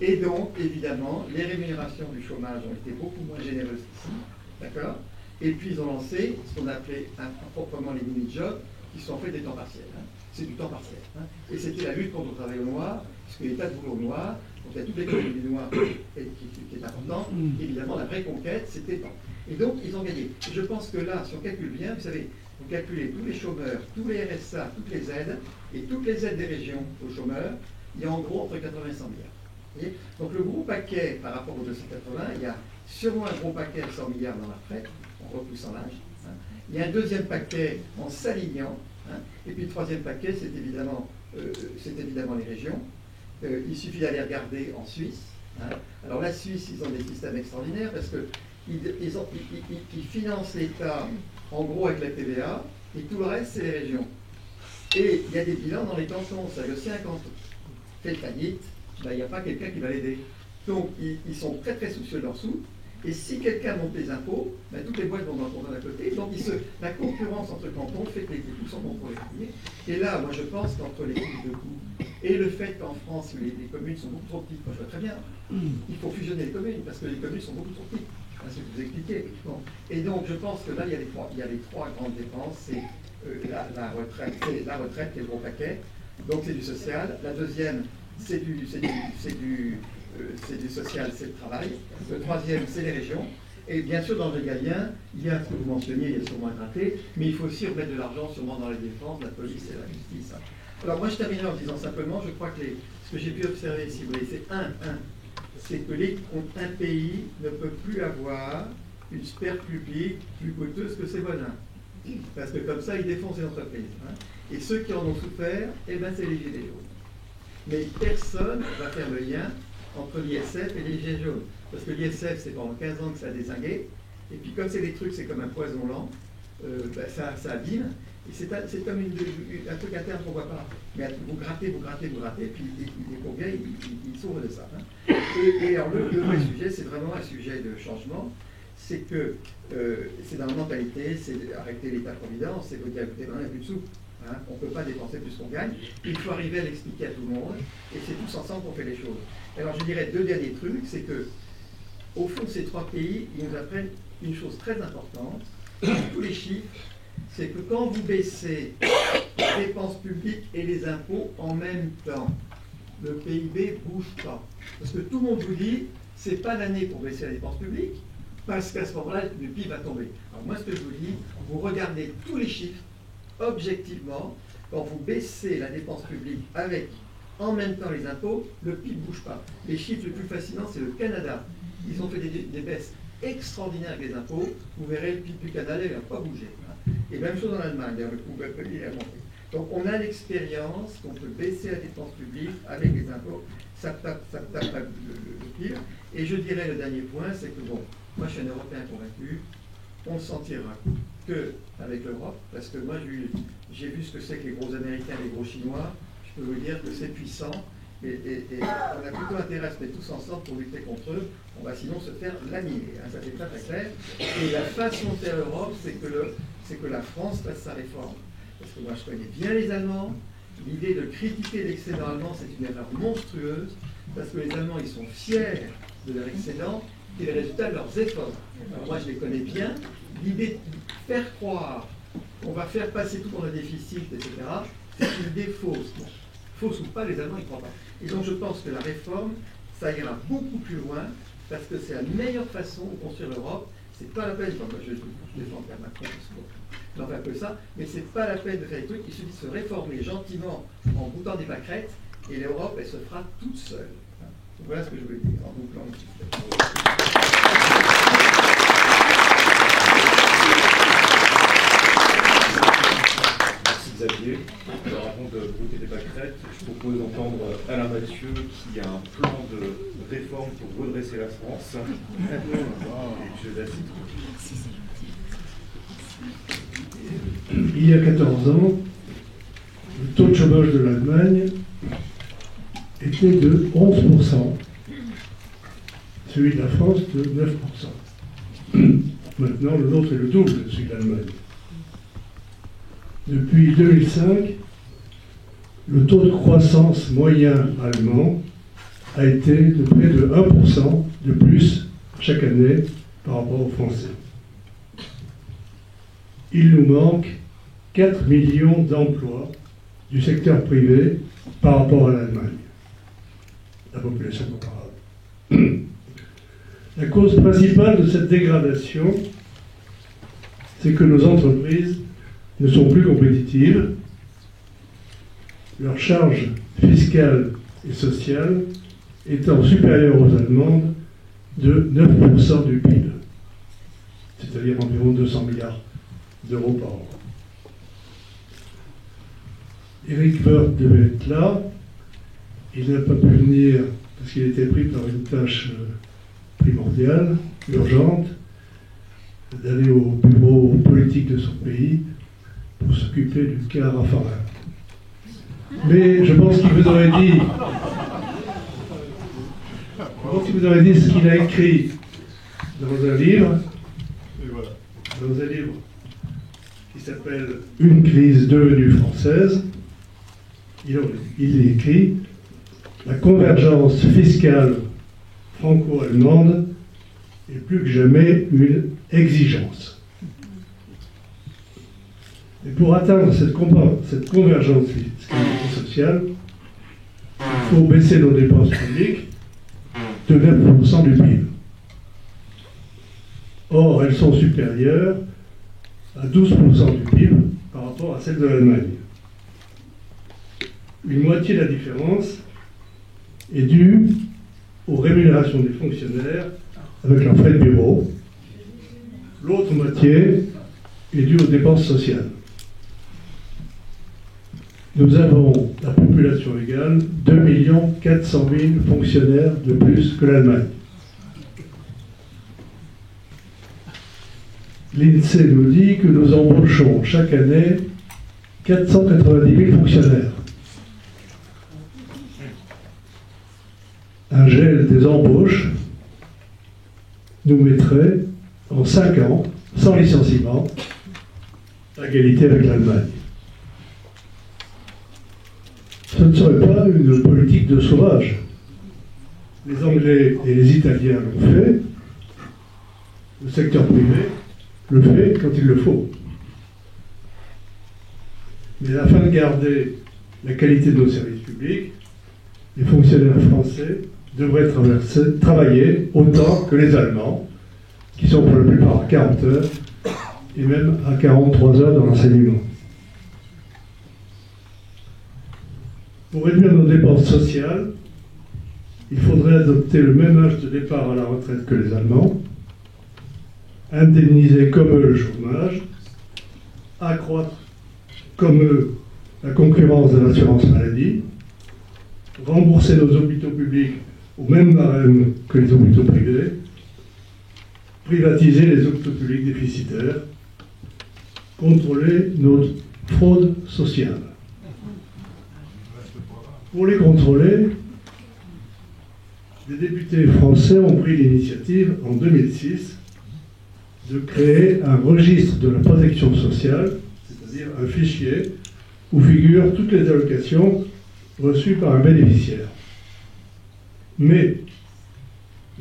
Et donc, évidemment, les rémunérations du chômage ont été beaucoup moins généreuses qu'ici, d'accord ? Et puis, ils ont lancé ce qu'on appelait proprement les mini-jobs, qui sont en fait des temps partiels. Hein. C'est du temps partiel. Hein. Et c'était la lutte contre le travail au noir, parce qu'il n'y a pas de boulot au noir, donc il y a toute l'économie du noir qui est importante. Évidemment, la vraie conquête, c'était pas. Et donc, ils ont gagné. Et je pense que là, si on calcule bien, vous savez, vous calculez tous les chômeurs, tous les RSA, toutes les aides, et toutes les aides des régions aux chômeurs, il y a en gros entre 80 et 100 milliards. Donc le gros paquet par rapport aux 280, il y a sûrement un gros paquet à 100 milliards dans la retraite, en repoussant l'âge. Hein. Il y a un deuxième paquet en s'alignant. Hein. Et puis le troisième paquet, c'est évidemment les régions. Il suffit d'aller regarder en Suisse. Hein. Alors la Suisse, ils ont des systèmes extraordinaires parce qu'ils financent l'État en gros avec la TVA et tout le reste, c'est les régions. Et il y a des bilans dans les cantons. C'est-à-dire que si un canton fait faillite, il n'y a pas quelqu'un qui va l'aider. Donc, ils sont très très soucieux de leurs sous. Et si quelqu'un monte les impôts, toutes les boîtes vont dans le canton d'à côté. Donc, la concurrence entre cantons fait que les coûts sont contrôlés. Et là, moi, je pense qu'entre les coûts de coûts et le fait qu'en France, les communes sont beaucoup trop petites, moi, je vois très bien, il faut fusionner les communes parce que les communes sont beaucoup trop petites. C'est ce que vous expliquez. Bon. Et donc, je pense que là, il y a les trois grandes dépenses. C'est la retraite qui est le gros paquet. Donc, c'est du social. La deuxième, c'est du social, c'est le travail. Le troisième, c'est les régions. Et bien sûr, dans le régalien, il y a ce que vous mentionniez, il y a sûrement un raté, mais il faut aussi remettre de l'argent sûrement dans la défense, la police et la justice. Alors moi, je terminerai en disant simplement, je crois que ce que j'ai pu observer, si vous voulez, c'est que un pays ne peut plus avoir une sphère publique plus coûteuse que ses voisins. Parce que comme ça, ils défoncent les entreprises. Hein. Et ceux qui en ont souffert, c'est les gilets jaunes. Mais personne ne va faire le lien entre l'ISF et les gilets jaunes. Parce que l'ISF, c'est pendant 15 ans que ça a dézingué. Et puis comme c'est des trucs, c'est comme un poison lent, ça abîme. Et c'est comme un truc interne qu'on ne voit pas. Mais vous grattez, et puis les conviens, ils s'ouvrent de ça. Hein. Et alors le vrai sujet, c'est vraiment un sujet de changement. C'est que c'est dans la mentalité, c'est arrêter l'État-providence, c'est vous dire, écoutez, il n'y a plus de sous. Hein, on ne peut pas dépenser plus qu'on gagne. Il faut arriver à l'expliquer à tout le monde. Et c'est tous ensemble qu'on fait les choses. Alors je dirais deux derniers trucs, c'est que au fond, ces trois pays, ils nous apprennent une chose très importante. Tous les chiffres, c'est que quand vous baissez les dépenses publiques et les impôts en même temps, le PIB ne bouge pas. Parce que tout le monde vous dit, c'est pas l'année pour baisser la dépense publique, parce qu'à ce moment-là, le PIB va tomber. Alors moi, ce que je vous dis, vous regardez tous les chiffres, objectivement, quand vous baissez la dépense publique avec en même temps les impôts, le PIB ne bouge pas. Les chiffres les plus fascinants, c'est le Canada. Ils ont fait des baisses extraordinaires avec les impôts. Vous verrez, le PIB du Canada, il n'a pas bougé. Et même chose en Allemagne, le PIB a monté. Donc on a l'expérience qu'on peut baisser la dépense publique avec les impôts, ça tape le PIB. Et je dirais le dernier point, c'est que bon, moi je suis un Européen convaincu, on ne s'en tirera qu'avec l'Europe, parce que moi j'ai vu ce que c'est que les gros Américains, les gros Chinois, je peux vous dire que c'est puissant, et on a plutôt intérêt à se mettre tous ensemble pour lutter contre eux, on va sinon se faire lamininer, hein, ça c'est très très clair. Et la façon de faire l'Europe, c'est que la France fasse sa réforme. Parce que moi je connais bien les Allemands, l'idée de critiquer l'excédent allemand, c'est une erreur monstrueuse, parce que les Allemands, ils sont fiers de leur excédent, et les résultats de leurs efforts. Alors moi je les connais bien, l'idée de faire croire qu'on va faire passer tout dans le déficit, etc., c'est une idée fausse. Bon, fausse ou pas, les Allemands n'y croient pas. Et donc je pense que la réforme, ça ira beaucoup plus loin, parce que c'est la meilleure façon de construire l'Europe. C'est pas la peine, enfin, je défends Pierre Macron, on en fait un peu ça, mais c'est pas la peine de faire des trucs, il suffit de se réformer gentiment en boutant des pâquerettes, et l'Europe, elle se fera toute seule. Donc, voilà ce que je voulais dire en bouclant. Merci Xavier. Alors avant de brouter des pâquerettes, je propose d'entendre Alain Mathieu qui a un plan de réforme pour redresser la France. Et je la cite. Il y a 14 ans, le taux de chômage de l'Allemagne était de 11%, celui de la France de 9%. Maintenant, le nôtre est le double de celui de l'Allemagne. Depuis 2005, le taux de croissance moyen allemand a été de près de 1% de plus chaque année par rapport aux Français. Il nous manque 4 millions d'emplois du secteur privé par rapport à l'Allemagne, la population comparable. La cause principale de cette dégradation, c'est que nos entreprises ne sont plus compétitives, leurs charges fiscales et sociales étant supérieures aux allemandes de 9% du PIB, c'est-à-dire environ 200 milliards d'euros par an. Eric Woerth devait être là, il n'a pas pu venir parce qu'il était pris par une tâche primordiale, urgente, d'aller au bureau politique de son pays pour s'occuper du cas Raffarin. Mais je pense qu'il vous aurait dit, ce qu'il a écrit dans un livre, qui s'appelle « Une crise devenue française ». Il écrit « La convergence fiscale franco-allemande est plus que jamais une exigence ». Et pour atteindre cette convergence fiscale et sociale, il faut baisser nos dépenses publiques de 9% du PIB. Or, elles sont supérieures à 12% du PIB par rapport à celles de l'Allemagne. Une moitié de la différence est due aux rémunérations des fonctionnaires avec leurs frais de bureau. L'autre moitié est due aux dépenses sociales. Nous avons, la population égale, 2 400 000 fonctionnaires de plus que l'Allemagne. L'INSEE nous dit que nous embauchons chaque année 490 000 fonctionnaires. Un gel des embauches nous mettrait en 5 ans, sans licenciement, à égalité avec l'Allemagne. Ce ne serait pas une politique de sauvage. Les Anglais et les Italiens l'ont fait. Le secteur privé le fait quand il le faut. Mais afin de garder la qualité de nos services publics, les fonctionnaires français devraient travailler autant que les Allemands, qui sont pour la plupart à 40 heures, et même à 43 heures dans l'enseignement. Pour réduire nos dépenses sociales, il faudrait adopter le même âge de départ à la retraite que les Allemands, indemniser comme eux le chômage, accroître comme eux la concurrence de l'assurance maladie, rembourser nos hôpitaux publics au même barème que les hôpitaux privés, privatiser les hôpitaux publics déficitaires, contrôler notre fraude sociale. Pour les contrôler, les députés français ont pris l'initiative en 2006 de créer un registre de la protection sociale, c'est-à-dire un fichier où figurent toutes les allocations reçues par un bénéficiaire. Mais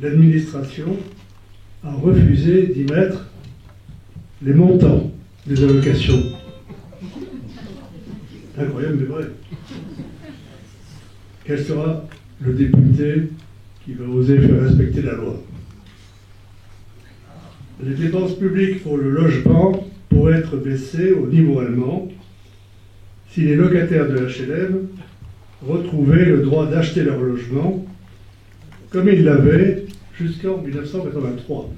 l'administration a refusé d'y mettre les montants des allocations. Incroyable mais vrai. Quel sera le député qui va oser faire respecter la loi? Les dépenses publiques pour le logement pourraient être baissées au niveau allemand si les locataires de HLM retrouvaient le droit d'acheter leur logement comme ils l'avaient jusqu'en 1983.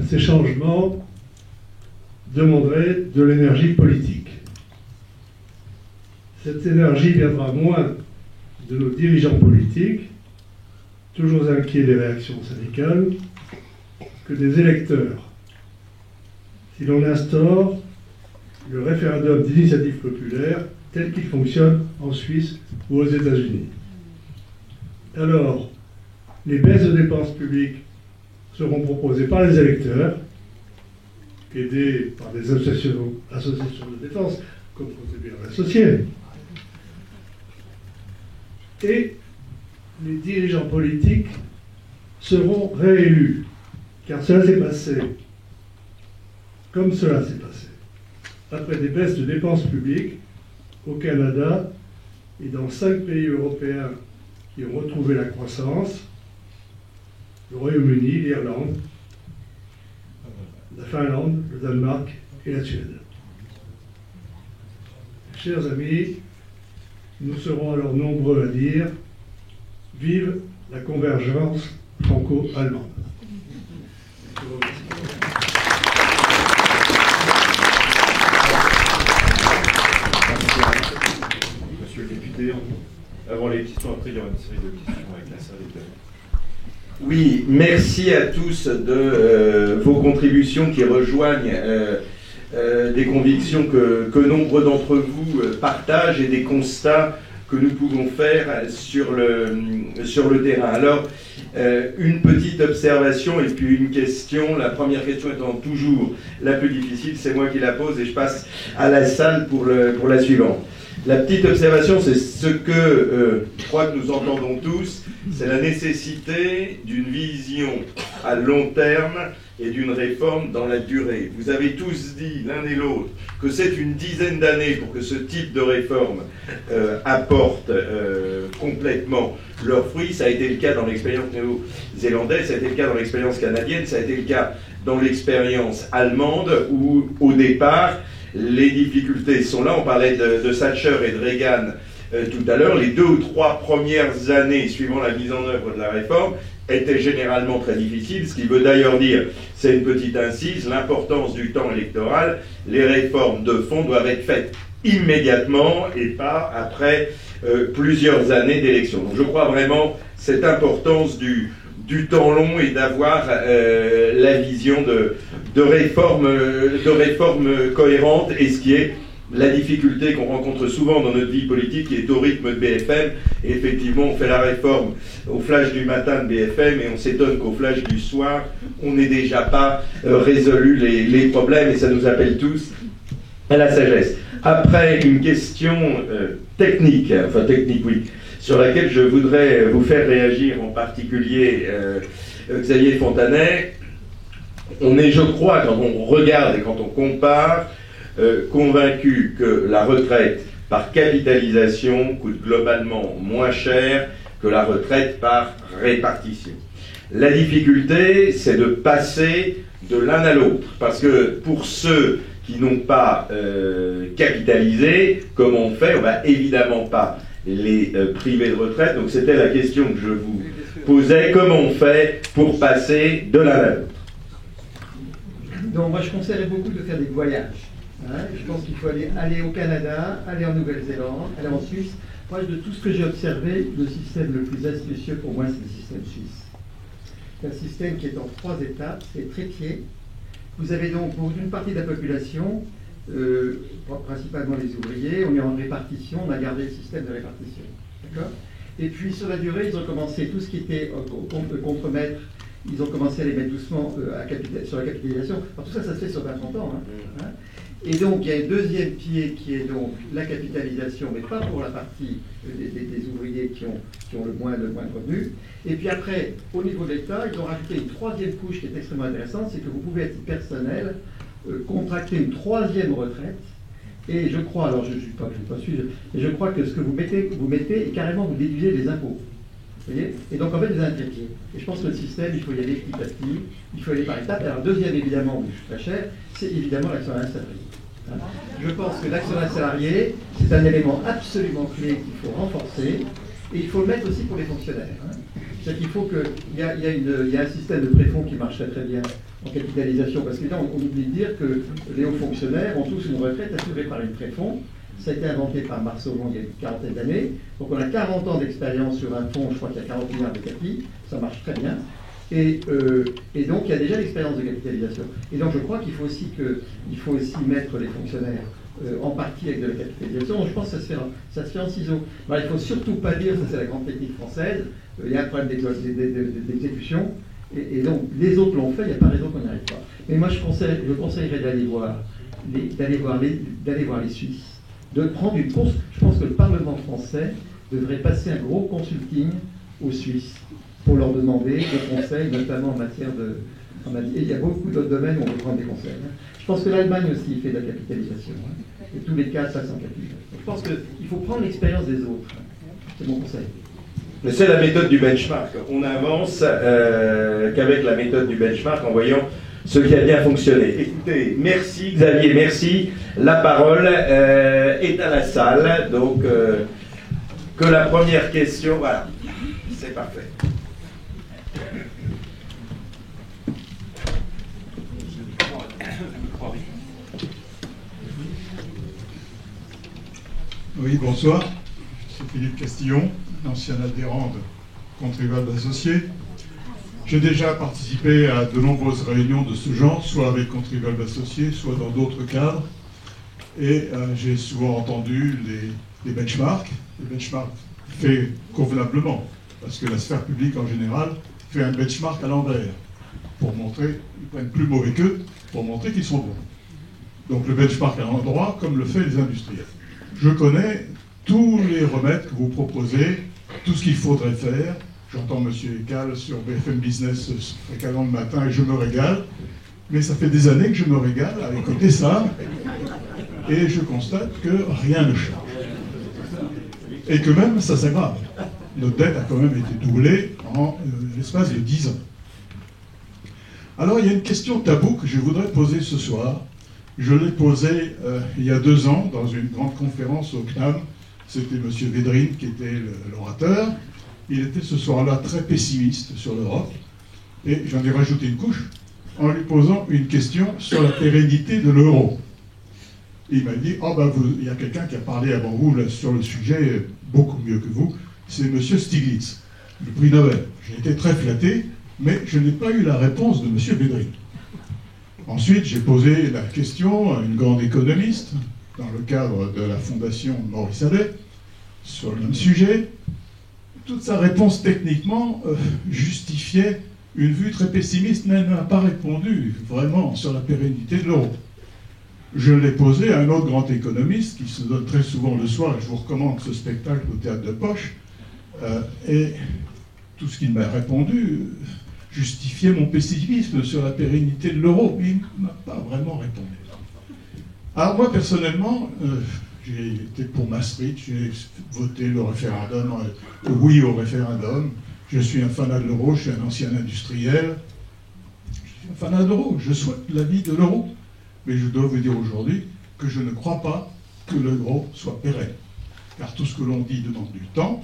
Ces changements demanderaient de l'énergie politique. Cette énergie viendra moins de nos dirigeants politiques, toujours inquiets des réactions syndicales, que des électeurs. Si l'on instaure le référendum d'initiative populaire tel qu'il fonctionne en Suisse ou aux États-Unis. Alors, les baisses de dépenses publiques seront proposées par les électeurs, aidés par des associations de défense, comme Contribuables associés. Et les dirigeants politiques seront réélus, car cela s'est passé, comme cela s'est passé, après des baisses de dépenses publiques au Canada et dans 5 pays européens qui ont retrouvé la croissance, le Royaume-Uni, l'Irlande, la Finlande, le Danemark et la Suède. Chers amis, nous serons alors nombreux à dire « Vive la convergence franco-allemande ». Monsieur le député, avant les questions, après il y aura une série de questions avec la salle et Oui, merci à tous de vos contributions qui rejoignent des convictions que nombre d'entre vous partagent et des constats que nous pouvons faire sur le terrain. Alors, une petite observation et puis une question. La première question étant toujours la plus difficile, c'est moi qui la pose et je passe à la salle pour la suivante. La petite observation, c'est ce que je crois que nous entendons tous, c'est la nécessité d'une vision à long terme et d'une réforme dans la durée. Vous avez tous dit, l'un et l'autre, que c'est une dizaine d'années pour que ce type de réforme apporte complètement leurs fruits. Ça a été le cas dans l'expérience néo-zélandaise, ça a été le cas dans l'expérience canadienne, ça a été le cas dans l'expérience allemande, où au départ, les difficultés sont là. On parlait de Thatcher et de Reagan tout à l'heure. Les 2 ou 3 premières années suivant la mise en œuvre de la réforme étaient généralement très difficiles, ce qui veut d'ailleurs dire, c'est une petite incise, l'importance du temps électoral. Les réformes de fond doivent être faites immédiatement et pas après plusieurs années d'élection. Donc je crois vraiment cette importance du temps long et d'avoir la vision de réformes cohérentes, et ce qui est la difficulté qu'on rencontre souvent dans notre vie politique, qui est au rythme de BFM. Et effectivement, on fait la réforme au flash du matin de BFM et on s'étonne qu'au flash du soir, on n'ait déjà pas résolu les problèmes, et ça nous appelle tous à la sagesse. Après, une question technique, oui, sur laquelle je voudrais vous faire réagir, en particulier Xavier Fontanet. On est, je crois, quand on regarde et quand on compare, convaincu que la retraite par capitalisation coûte globalement moins cher que la retraite par répartition. La difficulté, c'est de passer de l'un à l'autre, parce que pour ceux qui n'ont pas capitalisé, comment on fait? On va évidemment pas les privés de retraite. Donc c'était la question que je vous posais, comment on fait pour passer de l'un à l'autre? Donc moi je conseillerais beaucoup de faire des voyages. Hein. Je pense qu'il faut aller au Canada, aller en Nouvelle-Zélande, aller en Suisse. Moi, de tout ce que j'ai observé, le système le plus astucieux pour moi, c'est le système suisse. C'est un système qui est en 3 étapes, c'est trépied. Vous avez donc pour une partie de la population, principalement les ouvriers, on est en répartition, on a gardé le système de répartition. D'accord ? Et puis sur la durée, ils ont commencé tout ce qui était contremaître ils ont commencé à les mettre doucement sur la capitalisation. Alors tout ça, ça se fait sur 20-30 ans. Hein. Et donc, il y a un deuxième pied qui est donc la capitalisation, mais pas pour la partie des ouvriers qui ont le moins de revenus. Et puis après, au niveau de l'État, ils ont rajouté une troisième couche qui est extrêmement intéressante, c'est que vous pouvez, à titre personnel, contracter une troisième retraite. Et je crois, alors je ne suis pas suivre, mais je crois que ce que vous mettez et carrément vous déduisez les impôts. Vous voyez? Et donc en fait, vous avez un trépied. Et je pense que le système, il faut y aller petit à petit, il faut aller par étapes. Alors deuxième, évidemment, très cher, c'est évidemment l'actionnariat salarié. Je pense que l'actionnariat salarié, c'est un élément absolument clé qu'il faut renforcer, et il faut le mettre aussi pour les fonctionnaires. C'est-à-dire qu'il faut qu'il y a un système de préfonds qui marche très bien en capitalisation, parce que là, on oublie de dire que les hauts fonctionnaires ont tous une retraite assurée par une préfonds. Ça a été inventé par Marceau il y a une quarantaine d'années. Donc on a 40 ans d'expérience sur un fonds, je crois qu'il y a 40 milliards de capi, ça marche très bien. Et donc il y a déjà l'expérience de capitalisation. Et donc je crois qu'il faut aussi mettre les fonctionnaires en partie avec de la capitalisation. Donc je pense que ça se fait en ciseaux. Alors, il ne faut surtout pas dire, ça c'est la grande technique française, il y a un problème d'exécution. Et donc les autres l'ont fait, il n'y a pas raison qu'on n'y arrive pas. Mais moi je conseillerais d'aller voir les Suisses, de prendre une course. Je pense que le Parlement français devrait passer un gros consulting aux Suisses pour leur demander des conseils, notamment en matière de... Et il y a beaucoup d'autres domaines où on peut prendre des conseils. Je pense que l'Allemagne aussi fait de la capitalisation. Et tous les cas, ça s'en capitale. Je pense qu'il faut prendre l'expérience des autres. C'est mon conseil. Mais c'est la méthode du benchmark. On avance qu'avec la méthode du benchmark en voyant ce qui a bien fonctionné. Écoutez, merci Xavier, merci. La parole est à la salle. Donc, que la première question... Voilà, c'est parfait. Oui, bonsoir. C'est Philippe Castillon, ancien adhérent de Contribuables Associés. J'ai déjà participé à de nombreuses réunions de ce genre, soit avec Contribuables Associés, soit dans d'autres cadres. Et j'ai souvent entendu les benchmarks. Les benchmarks faits convenablement, parce que la sphère publique en général fait un benchmark à l'envers, pour montrer, ils prennent plus mauvais qu'eux, pour montrer qu'ils sont bons. Donc le benchmark à l'endroit, comme le fait les industriels. Je connais tous les remèdes que vous proposez, tout ce qu'il faudrait faire. J'entends M. Ecal sur BFM Business fréquemment le matin et je me régale. Mais ça fait des années que je me régale à écouter ça. Et je constate que rien ne change. Et que même ça s'aggrave. Notre dette a quand même été doublée en l'espace de 10 ans. Alors il y a une question taboue que je voudrais poser ce soir. Je l'ai posée il y a 2 ans dans une grande conférence au CNAM. C'était M. Védrine qui était l'orateur. Il était ce soir-là très pessimiste sur l'Europe. Et j'en ai rajouté une couche en lui posant une question sur la pérennité de l'euro. Il m'a dit, oh ben il y a quelqu'un qui a parlé avant vous là, sur le sujet, beaucoup mieux que vous, c'est M. Stiglitz, le prix Nobel. J'ai été très flatté, mais je n'ai pas eu la réponse de M. Védrine. Ensuite, j'ai posé la question à une grande économiste, dans le cadre de la fondation Maurice Allais, sur le même sujet. Toute sa réponse techniquement justifiait une vue très pessimiste, mais elle n'a pas répondu vraiment sur la pérennité de l'euro. Je l'ai posé à un autre grand économiste qui se donne très souvent le soir, et je vous recommande ce spectacle au Théâtre de Poche, et tout ce qu'il m'a répondu justifiait mon pessimisme sur la pérennité de l'euro, mais il ne m'a pas vraiment répondu. Alors moi, personnellement, j'ai été pour Maastricht, j'ai voté le référendum, oui au référendum, je suis un fanat de l'euro, je suis un ancien industriel, je suis un fanat de l'euro, je souhaite la vie de l'euro. Mais je dois vous dire aujourd'hui que je ne crois pas que l'euro soit pérenne. Car tout ce que l'on dit demande du temps,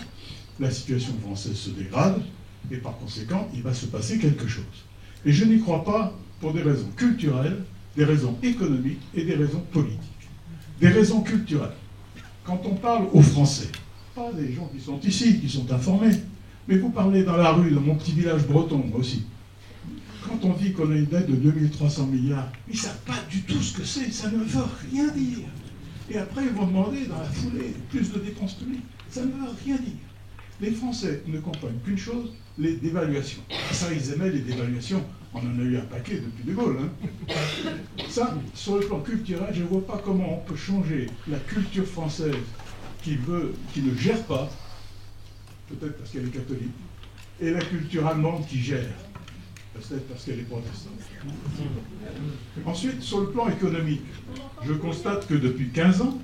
la situation française se dégrade, et par conséquent, il va se passer quelque chose. Et je n'y crois pas pour des raisons culturelles, des raisons économiques et des raisons politiques. Des raisons culturelles. Quand on parle aux Français, pas des gens qui sont ici, qui sont informés, mais vous parlez dans la rue, dans mon petit village breton aussi. Quand on dit qu'on a une dette de 2300 milliards, ils ne savent pas du tout ce que c'est, ça ne veut rien dire. Et après, ils vont demander dans la foulée plus de dépenses publiques, ça ne veut rien dire. Les Français ne comprennent qu'une chose, les dévaluations. Ça, ils aimaient les dévaluations. On en a eu un paquet depuis De Gaulle. Hein. Ça, sur le plan culturel, je ne vois pas comment on peut changer la culture française qui ne gère pas, peut-être parce qu'elle est catholique, et la culture allemande qui gère, peut-être parce qu'elle est protestante. Ensuite, sur le plan économique, je constate que depuis 15 ans,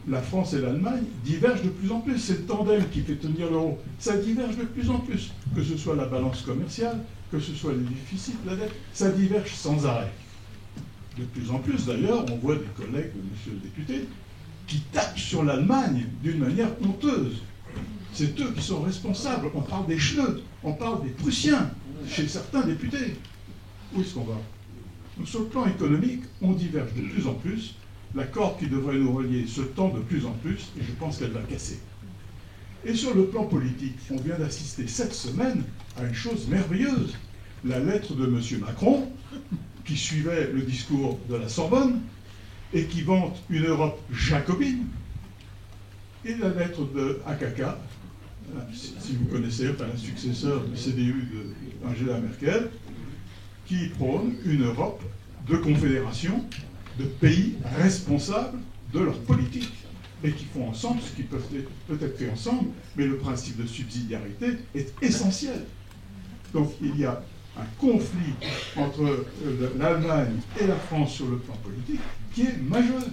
la France et l'Allemagne divergent de plus en plus. C'est le tandem qui fait tenir l'euro. Ça diverge de plus en plus, que ce soit la balance commerciale, que ce soit les déficits, la dette, ça diverge sans arrêt. De plus en plus, d'ailleurs, on voit des collègues de monsieur le député qui tapent sur l'Allemagne d'une manière honteuse. C'est eux qui sont responsables. On parle des Schleux, on parle des Prussiens, chez certains députés. Où est-ce qu'on va? Donc, sur le plan économique, on diverge de plus en plus. La corde qui devrait nous relier se tend de plus en plus, et je pense qu'elle va casser. Et sur le plan politique, on vient d'assister cette semaine à une chose merveilleuse. La lettre de M. Macron, qui suivait le discours de la Sorbonne, et qui vante une Europe jacobine, et la lettre de Akaka, si vous connaissez, enfin, un successeur du CDU d'Angela Merkel, qui prône une Europe de confédération, de pays responsables de leur politique et qui font ensemble ce qui peut être fait ensemble, mais le principe de subsidiarité est essentiel. Donc il y a un conflit entre l'Allemagne et la France sur le plan politique qui est majeur.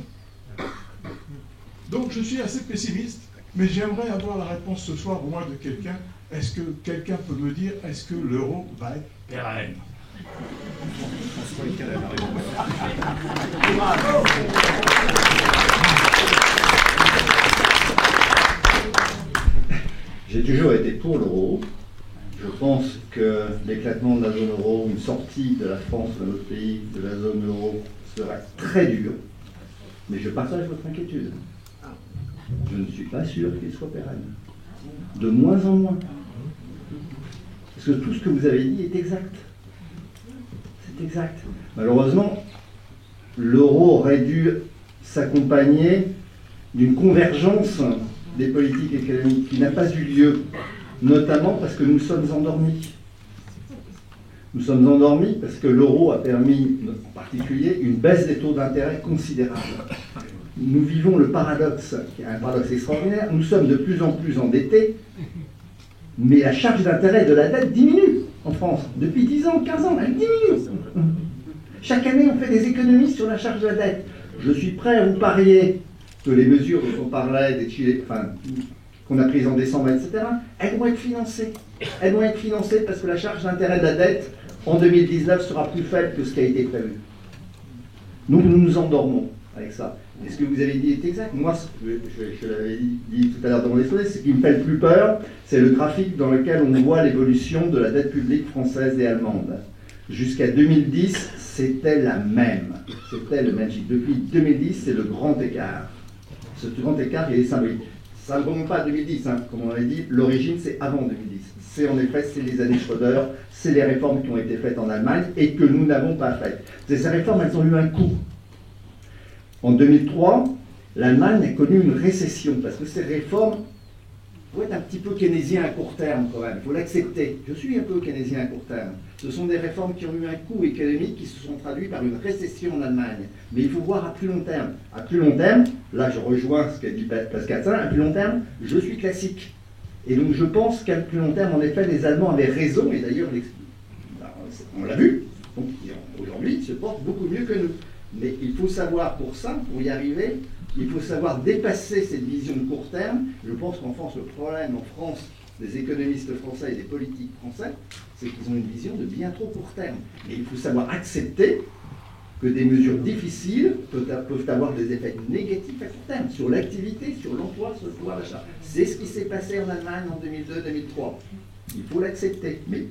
Donc je suis assez pessimiste, mais j'aimerais avoir la réponse ce soir au moins de quelqu'un. Est-ce que quelqu'un peut me dire, est-ce que l'euro va être pérenne ? J'ai toujours été pour l'euro. Je pense que l'éclatement de la zone euro, une sortie de la France, de notre pays, de la zone euro, sera très dur. Mais je partage votre inquiétude. Je ne suis pas sûr qu'il soit pérenne. De moins en moins. Parce que tout ce que vous avez dit est exact. C'est exact. Malheureusement, l'euro aurait dû s'accompagner d'une convergence des politiques économiques qui n'a pas eu lieu, notamment parce que nous sommes endormis. Nous sommes endormis parce que l'euro a permis, en particulier, une baisse des taux d'intérêt considérable. Nous vivons le paradoxe, qui est un paradoxe extraordinaire. Nous sommes de plus en plus endettés, mais la charge d'intérêt de la dette diminue en France. Depuis 10 ans, 15 ans, elle diminue. Chaque année, on fait des économies sur la charge de la dette. Je suis prêt à vous parier que les mesures dont on parlait, qu'on a prises en décembre, etc., elles vont être financées. Elles vont être financées parce que la charge d'intérêt de la dette, en 2019, sera plus faible que ce qui a été prévu. Donc nous nous endormons avec ça. Et ce que vous avez dit est exact. Moi, je l'avais dit tout à l'heure dans mon exposé, ce qui me fait le plus peur, c'est le graphique dans lequel on voit l'évolution de la dette publique française et allemande. Jusqu'à 2010, c'était la même. C'était le même chiffre. Depuis 2010, c'est le grand écart. Ce grand écart, il est symbolique. Ça ne remonte pas à 2010, hein. Comme on avait dit, l'origine, c'est avant 2010. C'est en effet, c'est les années Schröder, c'est les réformes qui ont été faites en Allemagne et que nous n'avons pas faites. Ces réformes, elles ont eu un coût. En 2003, l'Allemagne a connu une récession parce que ces réformes vont être un petit peu keynésiens à court terme quand même. Il faut l'accepter. Je suis un peu keynésien à court terme. Ce sont des réformes qui ont eu un coût économique qui se sont traduits par une récession en Allemagne. Mais il faut voir à plus long terme. À plus long terme, là je rejoins ce qu'a dit Pascal Saint, à plus long terme, je suis classique. Et donc je pense qu'à plus long terme, en effet, les Allemands avaient raison, et d'ailleurs, on l'a vu. Donc aujourd'hui, ils se portent beaucoup mieux que nous. Mais il faut savoir pour ça, pour y arriver, il faut savoir dépasser cette vision de court terme. Je pense qu'en France, le problème en France des économistes français et des politiques français, c'est qu'ils ont une vision de bien trop court terme. Et il faut savoir accepter que des mesures difficiles peuvent avoir des effets négatifs à court terme, sur l'activité, sur l'emploi, sur le pouvoir d'achat. C'est ce qui s'est passé en Allemagne en 2002-2003. Il faut l'accepter. Mais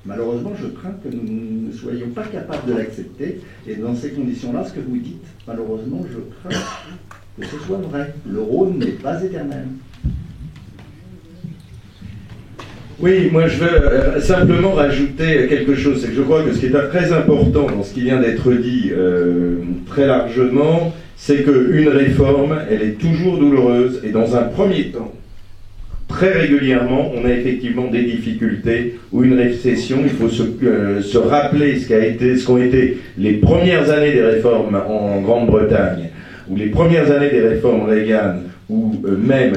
malheureusement, je crains que nous ne soyons pas capables de l'accepter. Et dans ces conditions-là, ce que vous dites, malheureusement, je crains que ce soit vrai. L'euro n'est pas éternel. Oui, moi je veux simplement rajouter quelque chose. C'est que je crois que ce qui est très important dans ce qui vient d'être dit très largement, c'est qu'une réforme, elle est toujours douloureuse. Et dans un premier temps, très régulièrement, on a effectivement des difficultés ou une récession. Il faut se rappeler ce qu'ont été les premières années des réformes en Grande-Bretagne, ou les premières années des réformes Reagan, ou même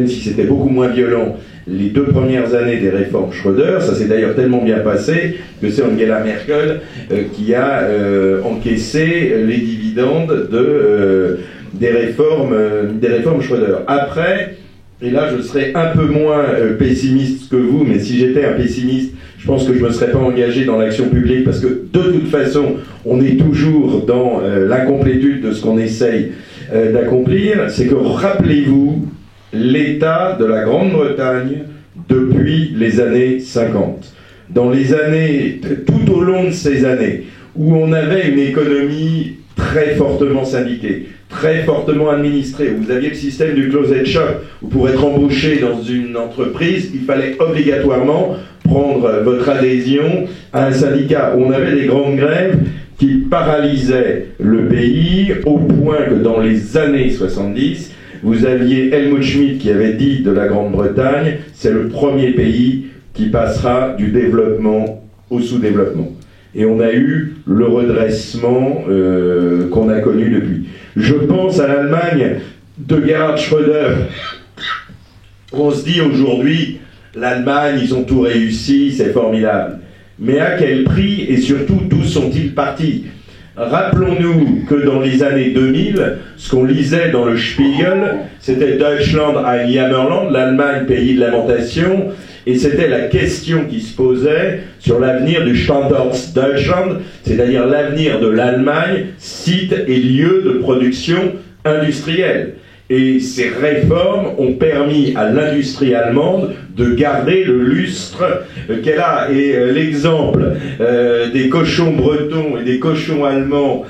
si c'était beaucoup moins violent, les 2 premières années des réformes Schröder. Ça s'est d'ailleurs tellement bien passé que c'est Angela Merkel qui a encaissé les dividendes des réformes Schröder. Après, et là je serais un peu moins pessimiste que vous, mais si j'étais un pessimiste, je pense que je ne me serais pas engagé dans l'action publique, parce que de toute façon, on est toujours dans l'incomplétude de ce qu'on essaye d'accomplir. C'est que, rappelez-vous, l'état de la Grande-Bretagne depuis les années 50. Dans les années, tout au long de ces années, où on avait une économie très fortement syndiquée, très fortement administrée, où vous aviez le système du closed shop, où pour être embauché dans une entreprise, il fallait obligatoirement prendre votre adhésion à un syndicat, où on avait des grandes grèves qui paralysaient le pays, au point que dans les années 70, vous aviez Helmut Schmidt qui avait dit de la Grande-Bretagne, c'est le premier pays qui passera du développement au sous-développement. Et on a eu le redressement qu'on a connu depuis. Je pense à l'Allemagne de Gerhard Schröder. On se dit aujourd'hui, l'Allemagne, ils ont tout réussi, c'est formidable. Mais à quel prix, et surtout, d'où sont-ils partis? Rappelons-nous que dans les années 2000, ce qu'on lisait dans le Spiegel, c'était Deutschland ein Jammerland, l'Allemagne pays de lamentation, et c'était la question qui se posait sur l'avenir du Standort Deutschland, c'est-à-dire l'avenir de l'Allemagne, site et lieu de production industrielle. Et ces réformes ont permis à l'industrie allemande de garder le lustre qu'elle a. Et l'exemple des cochons bretons et des cochons allemands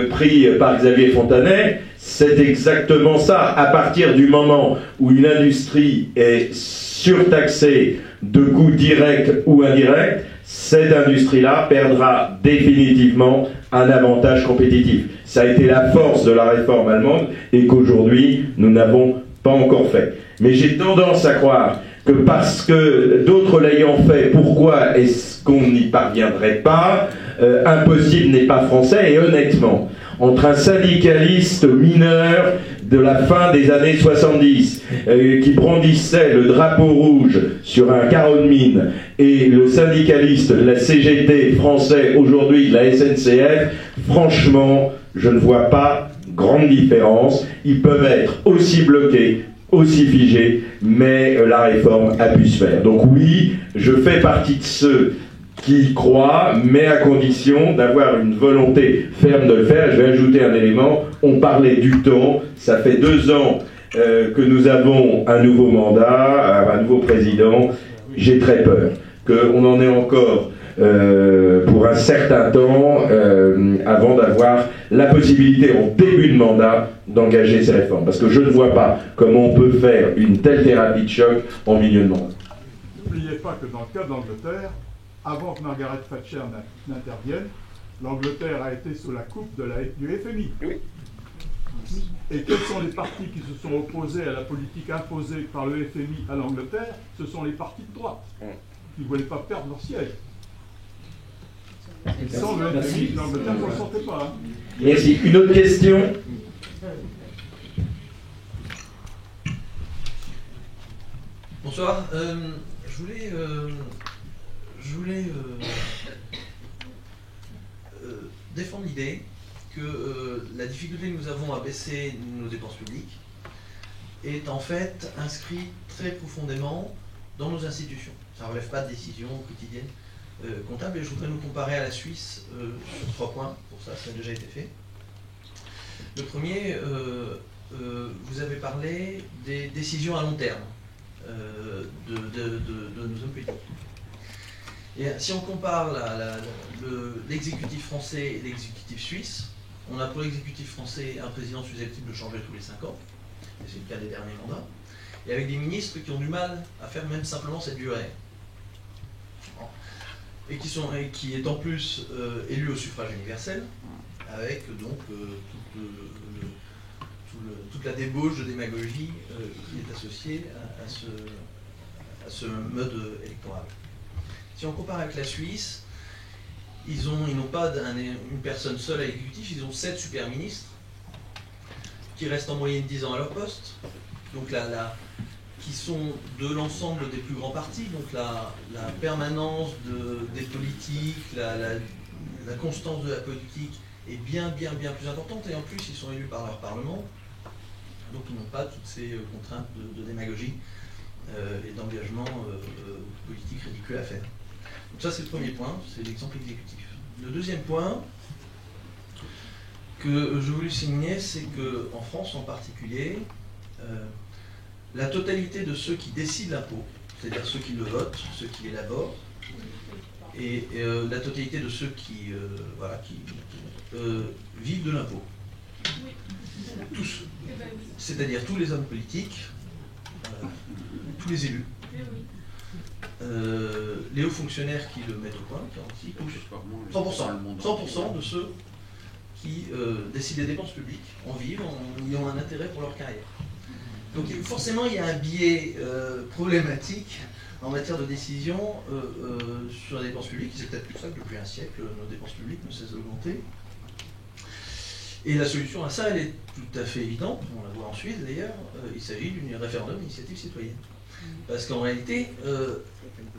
pris par Xavier Fontanet, c'est exactement ça. À partir du moment où une industrie est surtaxée de coûts directs ou indirects, cette industrie-là perdra définitivement un avantage compétitif. Ça a été la force de la réforme allemande et qu'aujourd'hui, nous n'avons pas encore fait. Mais j'ai tendance à croire que parce que d'autres l'ayant fait, pourquoi est-ce qu'on n'y parviendrait pas? Impossible n'est pas français, et honnêtement, entre un syndicaliste mineur de la fin des années 70 qui brandissait le drapeau rouge sur un carreau de mine et le syndicaliste de la CGT français aujourd'hui de la SNCF, franchement, je ne vois pas grande différence. Ils peuvent être aussi bloqués, aussi figés, mais la réforme a pu se faire. Donc oui, je fais partie de ceux qui y croient, mais à condition d'avoir une volonté ferme de le faire. Je vais ajouter un élément, on parlait du temps, ça fait 2 ans que nous avons un nouveau mandat, un nouveau président. J'ai très peur qu'on en ait encore pour un certain temps avant d'avoir la possibilité en début de mandat d'engager ces réformes. Parce que je ne vois pas comment on peut faire une telle thérapie de choc en milieu de mandat. N'oubliez pas que dans le cas de l'Angleterre, avant que Margaret Thatcher n'intervienne, l'Angleterre a été sous la coupe du FMI. Oui. Et quels sont les partis qui se sont opposés à la politique imposée par le FMI à l'Angleterre? Ce sont les partis de droite qui ne voulaient pas perdre leur siège. Sans le FMI, l'Angleterre ne le sentait pas. Hein. Merci. Une autre question? Bonsoir. Je voulais défendre l'idée que la difficulté que nous avons à baisser nos dépenses publiques est en fait inscrite très profondément dans nos institutions. Ça ne relève pas de décisions quotidiennes comptables, et je voudrais nous comparer à la Suisse sur 3 points. Pour ça, ça a déjà été fait. Le premier, vous avez parlé des décisions à long terme de nos hommes politiques. Et si on compare l'exécutif français et l'exécutif suisse, on a pour l'exécutif français un président susceptible de changer tous les 5 ans, et c'est le cas des derniers mandats, et avec des ministres qui ont du mal à faire même simplement cette durée. Et qui est en plus élu au suffrage universel, avec donc toute la débauche de démagogie qui est associée à ce mode électoral. Si on compare avec la Suisse, ils n'ont pas une personne seule à l'exécutif, ils ont 7 super-ministres qui restent en moyenne 10 ans à leur poste, donc qui sont de l'ensemble des plus grands partis, donc la permanence des politiques, la constance de la politique est bien plus importante, et en plus ils sont élus par leur Parlement, donc ils n'ont pas toutes ces contraintes de démagogie et d'engagement politique ridicule à faire. Donc ça c'est le premier point, c'est l'exemple exécutif. Le deuxième point que je voulais souligner, c'est qu'en France en particulier, la totalité de ceux qui décident l'impôt, c'est-à-dire ceux qui le votent, ceux qui l'élaborent, et la totalité de ceux qui vivent de l'impôt. Tous. C'est-à-dire tous les hommes politiques, tous les élus, les hauts fonctionnaires qui le mettent au point, qui touchent 100% de ceux qui décident des dépenses publiques, en vivent, en ayant un intérêt pour leur carrière. Donc forcément, il y a un biais problématique en matière de décision sur les dépenses publiques. C'est peut-être pour ça que depuis un siècle, nos dépenses publiques ne cessent d'augmenter. Et la solution à ça, elle est tout à fait évidente, on la voit en Suisse d'ailleurs, il s'agit d'une référendum d'initiative citoyenne. Parce qu'en réalité,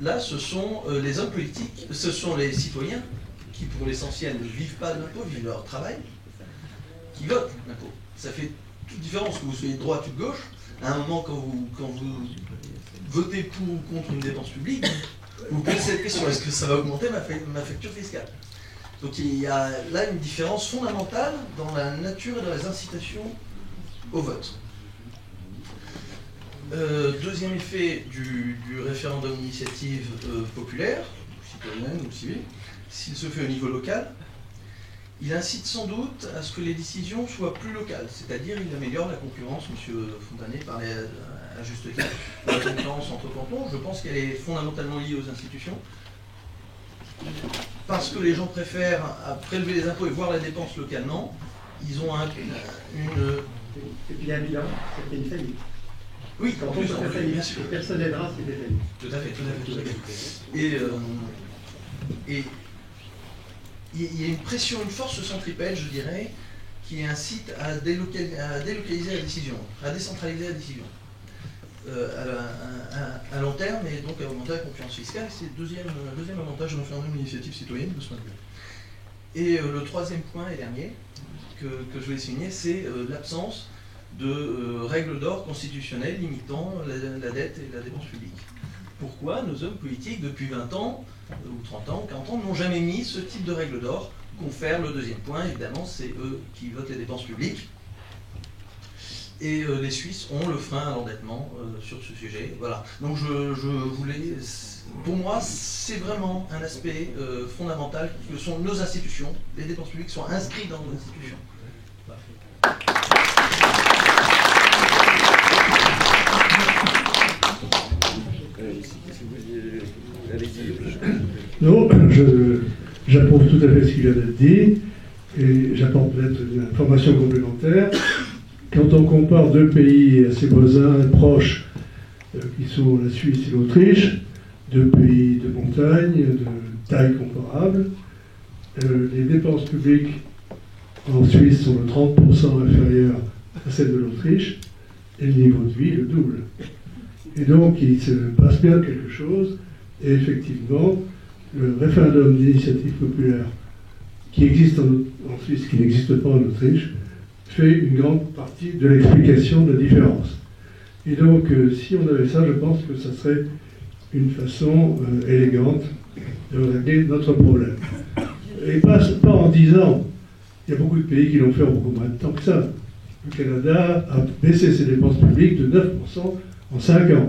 là, ce sont les hommes politiques, ce sont les citoyens qui, pour l'essentiel, ne vivent pas de l'impôt, vivent leur travail, qui votent l'impôt. Ça fait toute différence que vous soyez de droite ou de gauche. À un moment, quand vous votez pour ou contre une dépense publique, vous posez cette question, est-ce que ça va augmenter ma facture fiscale? Donc il y a là une différence fondamentale dans la nature et dans les incitations au vote. Deuxième effet du référendum d'initiative populaire, citoyenne ou civile, s'il se fait au niveau local, il incite sans doute à ce que les décisions soient plus locales, c'est-à-dire il améliore la concurrence. M. Fontanet parlait à juste titre de la concurrence entre cantons. Je pense qu'elle est fondamentalement liée aux institutions, parce que les gens préfèrent prélever les impôts et voir la dépense localement. Ils ont Et puis il y a un bilan, c'était une faillite. Oui, quand on fait faillite, bien sûr. Personne n'aidera, c'était faillite. Tout à fait. Et il y a une pression, une force centripète, je dirais, qui incite à délocaliser la décision, à décentraliser la décision à long terme, et donc à augmenter la concurrence fiscale. C'est le deuxième avantage de référendum d'initiative citoyenne de ce point de vue. Et le troisième point et dernier que je voulais souligner, c'est l'absence de règles d'or constitutionnelles limitant la dette et la dépense publique. Pourquoi nos hommes politiques, depuis 20 ans, ou 30 ans, 40 ans, n'ont jamais mis ce type de règles d'or? Confère le deuxième point, évidemment, c'est eux qui votent les dépenses publiques. Et les Suisses ont le frein à l'endettement sur ce sujet. Voilà. Donc je voulais... Pour moi, c'est vraiment un aspect fondamental que sont nos institutions. Les dépenses publiques sont inscrites dans nos institutions. Voilà. Non, j'approuve tout à fait ce qu'il vient d'être dit, et j'apporte peut-être une information complémentaire. Quand on compare deux pays assez voisins, proches, qui sont la Suisse et l'Autriche, deux pays de montagne, de taille comparable, les dépenses publiques en Suisse sont de 30% inférieures à celles de l'Autriche, et le niveau de vie le double. Et donc il se passe bien quelque chose, et effectivement, le référendum d'initiative populaire qui existe en Suisse, qui n'existe pas en Autriche, fait une grande partie de l'explication de la différence. Et donc, si on avait ça, je pense que ça serait une façon élégante de régler notre problème. Et pas en disant, il y a beaucoup de pays qui l'ont fait en beaucoup moins de temps que ça. Le Canada a baissé ses dépenses publiques de 9% en 5 ans.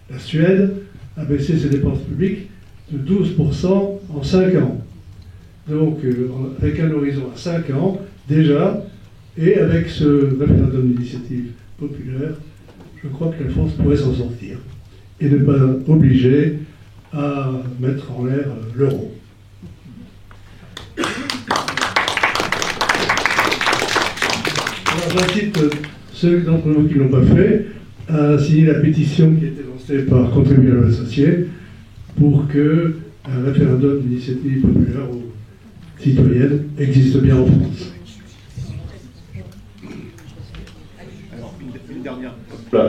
La Suède a baissé ses dépenses publiques de 12% en 5 ans. Donc, avec un horizon à 5 ans, déjà, et avec ce référendum d'initiative populaire, je crois que la France pourrait s'en sortir et ne pas obliger à mettre en l'air l'euro. Alors j'incite ceux d'entre nous qui ne l'ont pas fait à signer la pétition qui a été lancée par Contribuables Associés pour que un référendum d'initiative populaire ou citoyenne existe bien en France.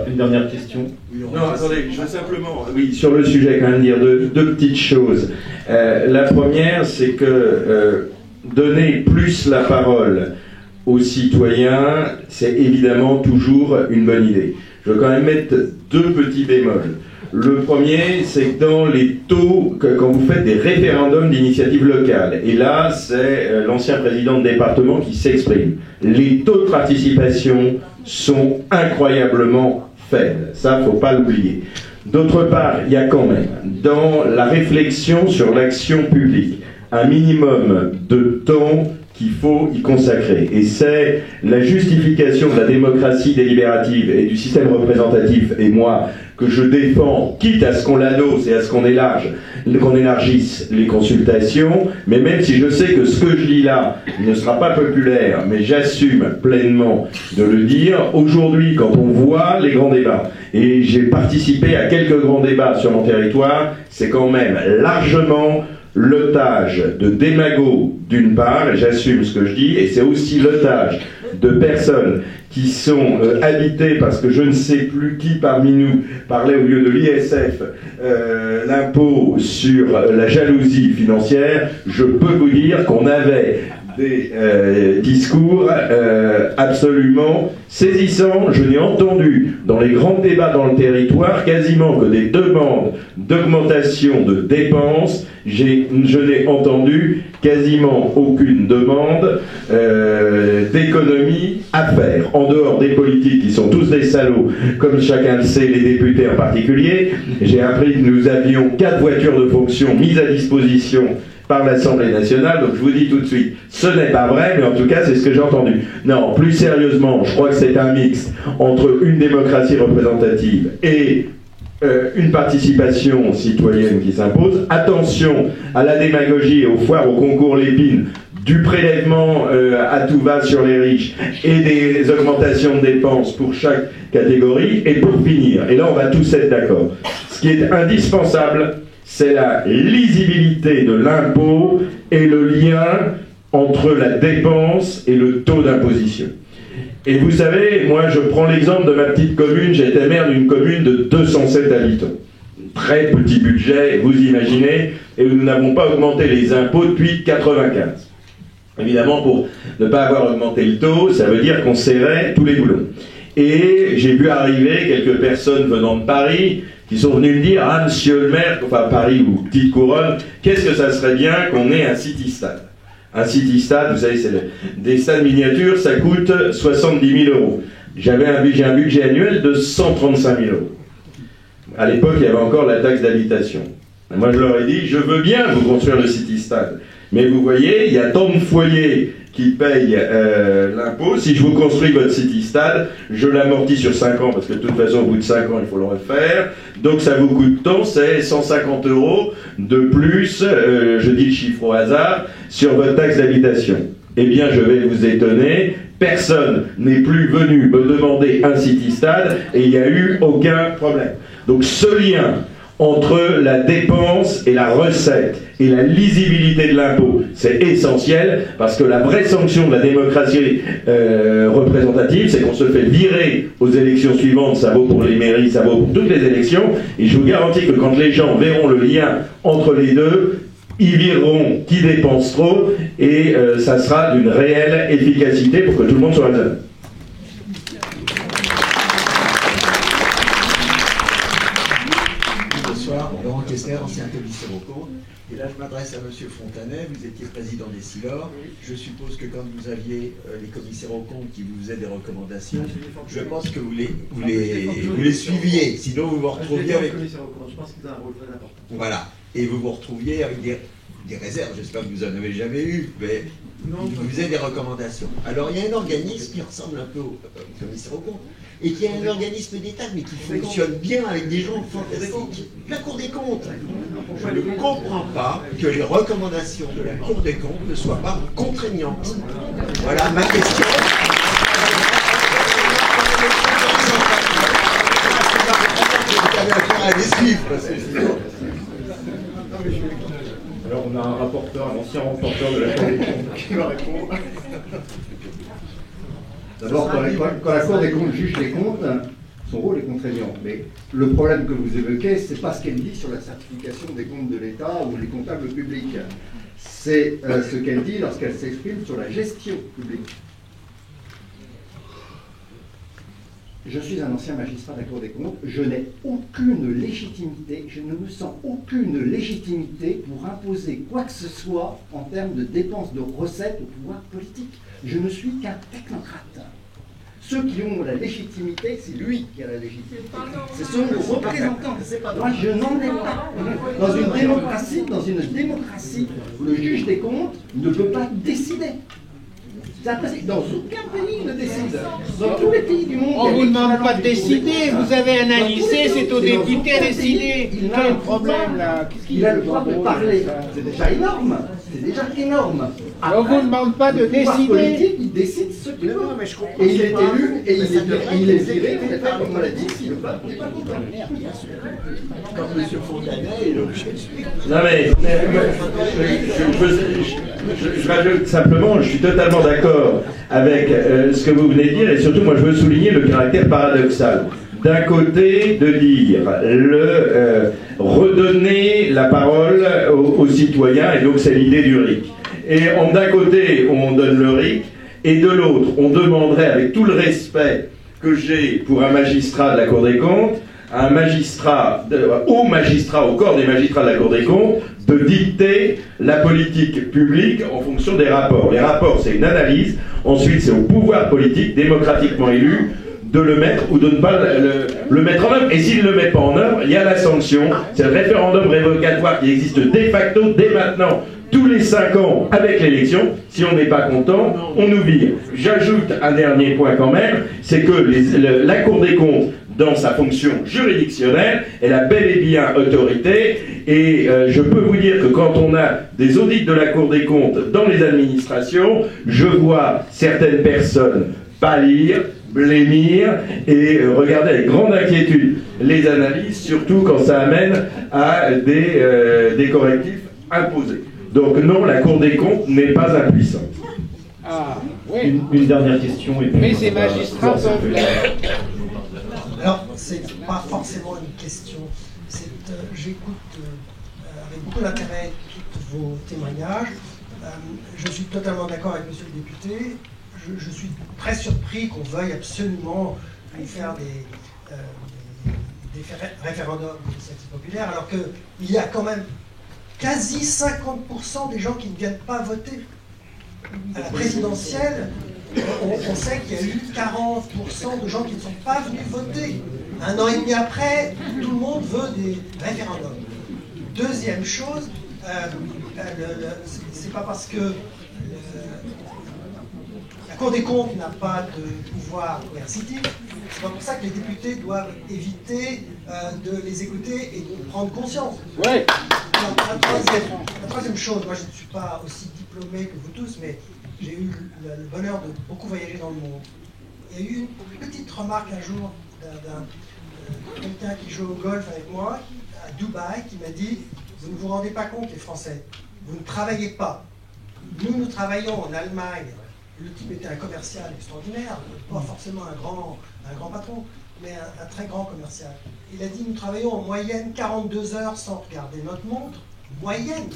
Une dernière question. Non, attendez, je veux simplement, oui, sur le sujet, quand même dire deux petites choses. La première, c'est que donner plus la parole aux citoyens, c'est évidemment toujours une bonne idée. Je veux quand même mettre deux petits bémols. Le premier, c'est que dans les taux, quand vous faites des référendums d'initiative locale, et là, c'est l'ancien président de département qui s'exprime, les taux de participation sont incroyablement faibles. Ça, il ne faut pas l'oublier. D'autre part, il y a quand même, dans la réflexion sur l'action publique, un minimum de temps qu'il faut y consacrer. Et c'est la justification de la démocratie délibérative et du système représentatif, et moi, que je défends, quitte à ce qu'on l'adosse et à ce qu'on élargisse les consultations, mais même si je sais que ce que je dis là ne sera pas populaire, mais j'assume pleinement de le dire, aujourd'hui, quand on voit les grands débats, et j'ai participé à quelques grands débats sur mon territoire, c'est quand même largement l'otage de démagos d'une part, et j'assume ce que je dis, et c'est aussi l'otage de personnes qui sont habitées, parce que je ne sais plus qui parmi nous parlait au lieu de l'ISF, l'impôt sur la jalousie financière. Je peux vous dire qu'on avait des discours absolument saisissants. Je n'ai entendu dans les grands débats dans le territoire quasiment que des demandes d'augmentation de dépenses. Je n'ai entendu quasiment aucune demande d'économie à faire, en dehors des politiques qui sont tous des salauds, comme chacun le sait, les députés en particulier. J'ai appris que nous avions 4 voitures de fonction mises à disposition par l'Assemblée nationale, donc je vous dis tout de suite, ce n'est pas vrai, mais en tout cas c'est ce que j'ai entendu. Non, plus sérieusement, je crois que c'est un mix entre une démocratie représentative et une participation citoyenne qui s'impose. Attention à la démagogie et aux foires au concours Lépine, du prélèvement à tout va sur les riches et des augmentations de dépenses pour chaque catégorie. Et pour finir, et là on va tous être d'accord, ce qui est indispensable, c'est la lisibilité de l'impôt et le lien entre la dépense et le taux d'imposition. Et vous savez, moi je prends l'exemple de ma petite commune, j'étais maire d'une commune de 207 habitants. Très petit budget, vous imaginez, et nous n'avons pas augmenté les impôts depuis 1995. Évidemment, pour ne pas avoir augmenté le taux, ça veut dire qu'on serrait tous les boulons. Et j'ai vu arriver quelques personnes venant de Paris qui sont venus me dire « Ah, monsieur le maire, enfin Paris ou Petite Couronne, qu'est-ce que ça serait bien qu'on ait un city-stade ?» Un city-stade, vous savez, c'est des stades miniatures, ça coûte 70 000 €. J'ai un budget annuel de 135 000 €. À l'époque, il y avait encore la taxe d'habitation. Moi, je leur ai dit, je veux bien vous construire le city-stade, mais vous voyez, il y a tant de foyers qui payent l'impôt. Si je vous construis votre city-stade, je l'amortis sur 5 ans, parce que de toute façon, au bout de 5 ans, il faut le refaire. Donc ça vous coûte tant, c'est 150 € de plus, je dis le chiffre au hasard, sur votre taxe d'habitation. Eh bien, je vais vous étonner, personne n'est plus venu me demander un city-stade, et il n'y a eu aucun problème. Donc ce lien entre la dépense et la recette et la lisibilité de l'impôt, c'est essentiel, parce que la vraie sanction de la démocratie représentative, c'est qu'on se fait virer aux élections suivantes. Ça vaut pour les mairies, ça vaut pour toutes les élections, et je vous garantis que quand les gens verront le lien entre les deux, ils vireront qui dépense trop, et ça sera d'une réelle efficacité pour que tout le monde soit raisonnable. Laurent Kessler, ancien commissaire aux comptes. Et là, je m'adresse à M. Fontanet. Vous étiez président des Silors. Je suppose que quand vous aviez les commissaires aux comptes qui vous faisaient des recommandations, je pense que vous les suiviez. Sinon, vous vous retrouviez avec... Je pense qu'ils ont un rôle très important. Voilà. Et vous vous retrouviez avec des réserves. J'espère que vous n'en avez jamais eu, mais vous faisiez des recommandations. Alors, il y a un organisme qui ressemble un peu au commissaire aux comptes, et qui est un organisme d'État, mais qui fonctionne bien avec des gens fantastiques. La Cour des comptes. Je ne comprends pas que les recommandations de la Cour des comptes ne soient pas contraignantes. Voilà ma question. à les suivre. Parce que sinon... Alors on a un rapporteur, un ancien rapporteur de la Cour des comptes qui va répondre. D'abord, quand la Cour des comptes juge les comptes, son rôle est contraignant. Mais le problème que vous évoquez, c'est pas ce qu'elle dit sur la certification des comptes de l'État ou les comptables publics. C'est ce qu'elle dit lorsqu'elle s'exprime sur la gestion publique. Je suis un ancien magistrat de la Cour des comptes, je n'ai aucune légitimité, je ne me sens aucune légitimité pour imposer quoi que ce soit en termes de dépenses de recettes au pouvoir politique. Je ne suis qu'un technocrate. Ceux qui ont la légitimité, c'est lui qui a la légitimité. C'est son représentant. Moi, je n'en ai pas. Dans une démocratie, le juge des comptes ne peut pas décider. Dans aucun pays, il ne décide. Dans tous les pays du monde. On ne vous demande pas de décider. Vous avez analysé, c'est aux députés à décider. Quel problème là? Il a le droit de parler. C'est déjà énorme. C'est déjà énorme. Après, on ne vous demande pas de décider. Politique, il décide ce qu'il veut. Et il est élu et il est viré. Comme on l'a dit, si le peuple n'est pas content. Comme M. Fontanet et l'objet. Non mais, je rajoute simplement, je suis totalement d'accord avec ce que vous venez de dire, et surtout moi je veux souligner le caractère paradoxal. D'un côté, de dire redonner la parole aux citoyens, et donc c'est l'idée du RIC. Et d'un côté, on donne le RIC, et de l'autre, on demanderait, avec tout le respect que j'ai pour un magistrat de la Cour des comptes, un magistrat, au corps des magistrats de la Cour des comptes, de dicter la politique publique en fonction des rapports. Les rapports, c'est une analyse. Ensuite, c'est au pouvoir politique, démocratiquement élu, de le mettre ou de ne pas le mettre en œuvre. Et s'il ne le met pas en œuvre, il y a la sanction. C'est le référendum révocatoire qui existe de facto dès maintenant, tous les 5 ans avec l'élection. Si on n'est pas content, on nous vire. J'ajoute un dernier point quand même, c'est que la Cour des comptes, dans sa fonction juridictionnelle, elle a bel et bien autorité, et je peux vous dire que quand on a des audits de la Cour des comptes dans les administrations, je vois certaines personnes pâlir, blêmir et regarder avec grande inquiétude les analyses, surtout quand ça amène à des correctifs imposés. Donc non, la Cour des comptes n'est pas impuissante. Ah, oui. Une dernière question. Et puis mais ces magistrats peuvent l'être. Alors, c'est pas forcément une question. J'écoute avec beaucoup d'intérêt tous vos témoignages. Je suis totalement d'accord avec monsieur le député. Je suis très surpris qu'on veuille absolument aller faire des référendums d'initiative populaire, alors qu'il y a quand même quasi 50% des gens qui ne viennent pas voter. À la présidentielle, on sait qu'il y a eu 40% de gens qui ne sont pas venus voter. Un an et demi après, tout le monde veut des référendums. Deuxième chose, c'est pas parce que la Cour des comptes n'a pas de pouvoir coercitif, c'est pas pour ça que les députés doivent éviter de les écouter et de prendre conscience. Ouais. La troisième chose, moi je ne suis pas aussi diplômé que vous tous, mais j'ai eu le bonheur de beaucoup voyager dans le monde. Il y a eu une petite remarque un jour d'un quelqu'un qui joue au golf avec moi, à Dubaï, qui m'a dit « Vous ne vous rendez pas compte, les Français, vous ne travaillez pas. Nous travaillons en Allemagne. » Le type était un commercial extraordinaire, pas forcément un grand patron, mais un très grand commercial. Il a dit « Nous travaillons en moyenne 42 heures sans regarder notre montre. Moyenne.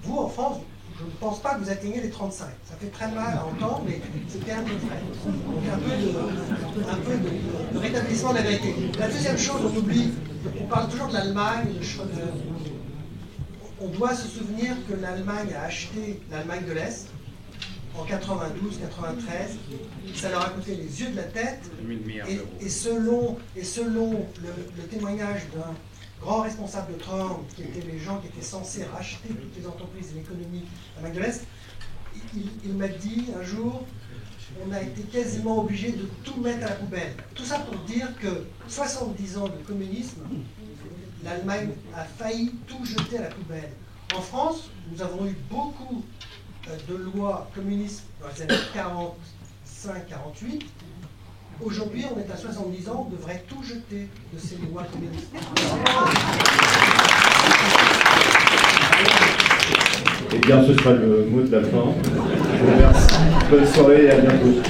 Vous, en France, je ne pense pas que vous atteignez les 35. Ça fait très mal à entendre, mais c'était un peu vrai. Donc un peu de rétablissement de la vérité. La deuxième chose, on oublie, on parle toujours de l'Allemagne, on doit se souvenir que l'Allemagne a acheté l'Allemagne de l'Est en 92, 93, ça leur a coûté les yeux de la tête, et selon le témoignage d'un grand responsable de Trump, qui étaient les gens qui étaient censés racheter toutes les entreprises de l'économie d'Allemagne de l'Est, il m'a dit un jour, on a été quasiment obligé de tout mettre à la poubelle. Tout ça pour dire que 70 ans de communisme, l'Allemagne a failli tout jeter à la poubelle. En France, nous avons eu beaucoup de lois communistes dans les années 45-48, Aujourd'hui, on est à 70 ans, on devrait tout jeter de ces lois communistes. Eh bien, ce sera le mot de la fin. Je vous remercie. Bonne soirée et à bientôt.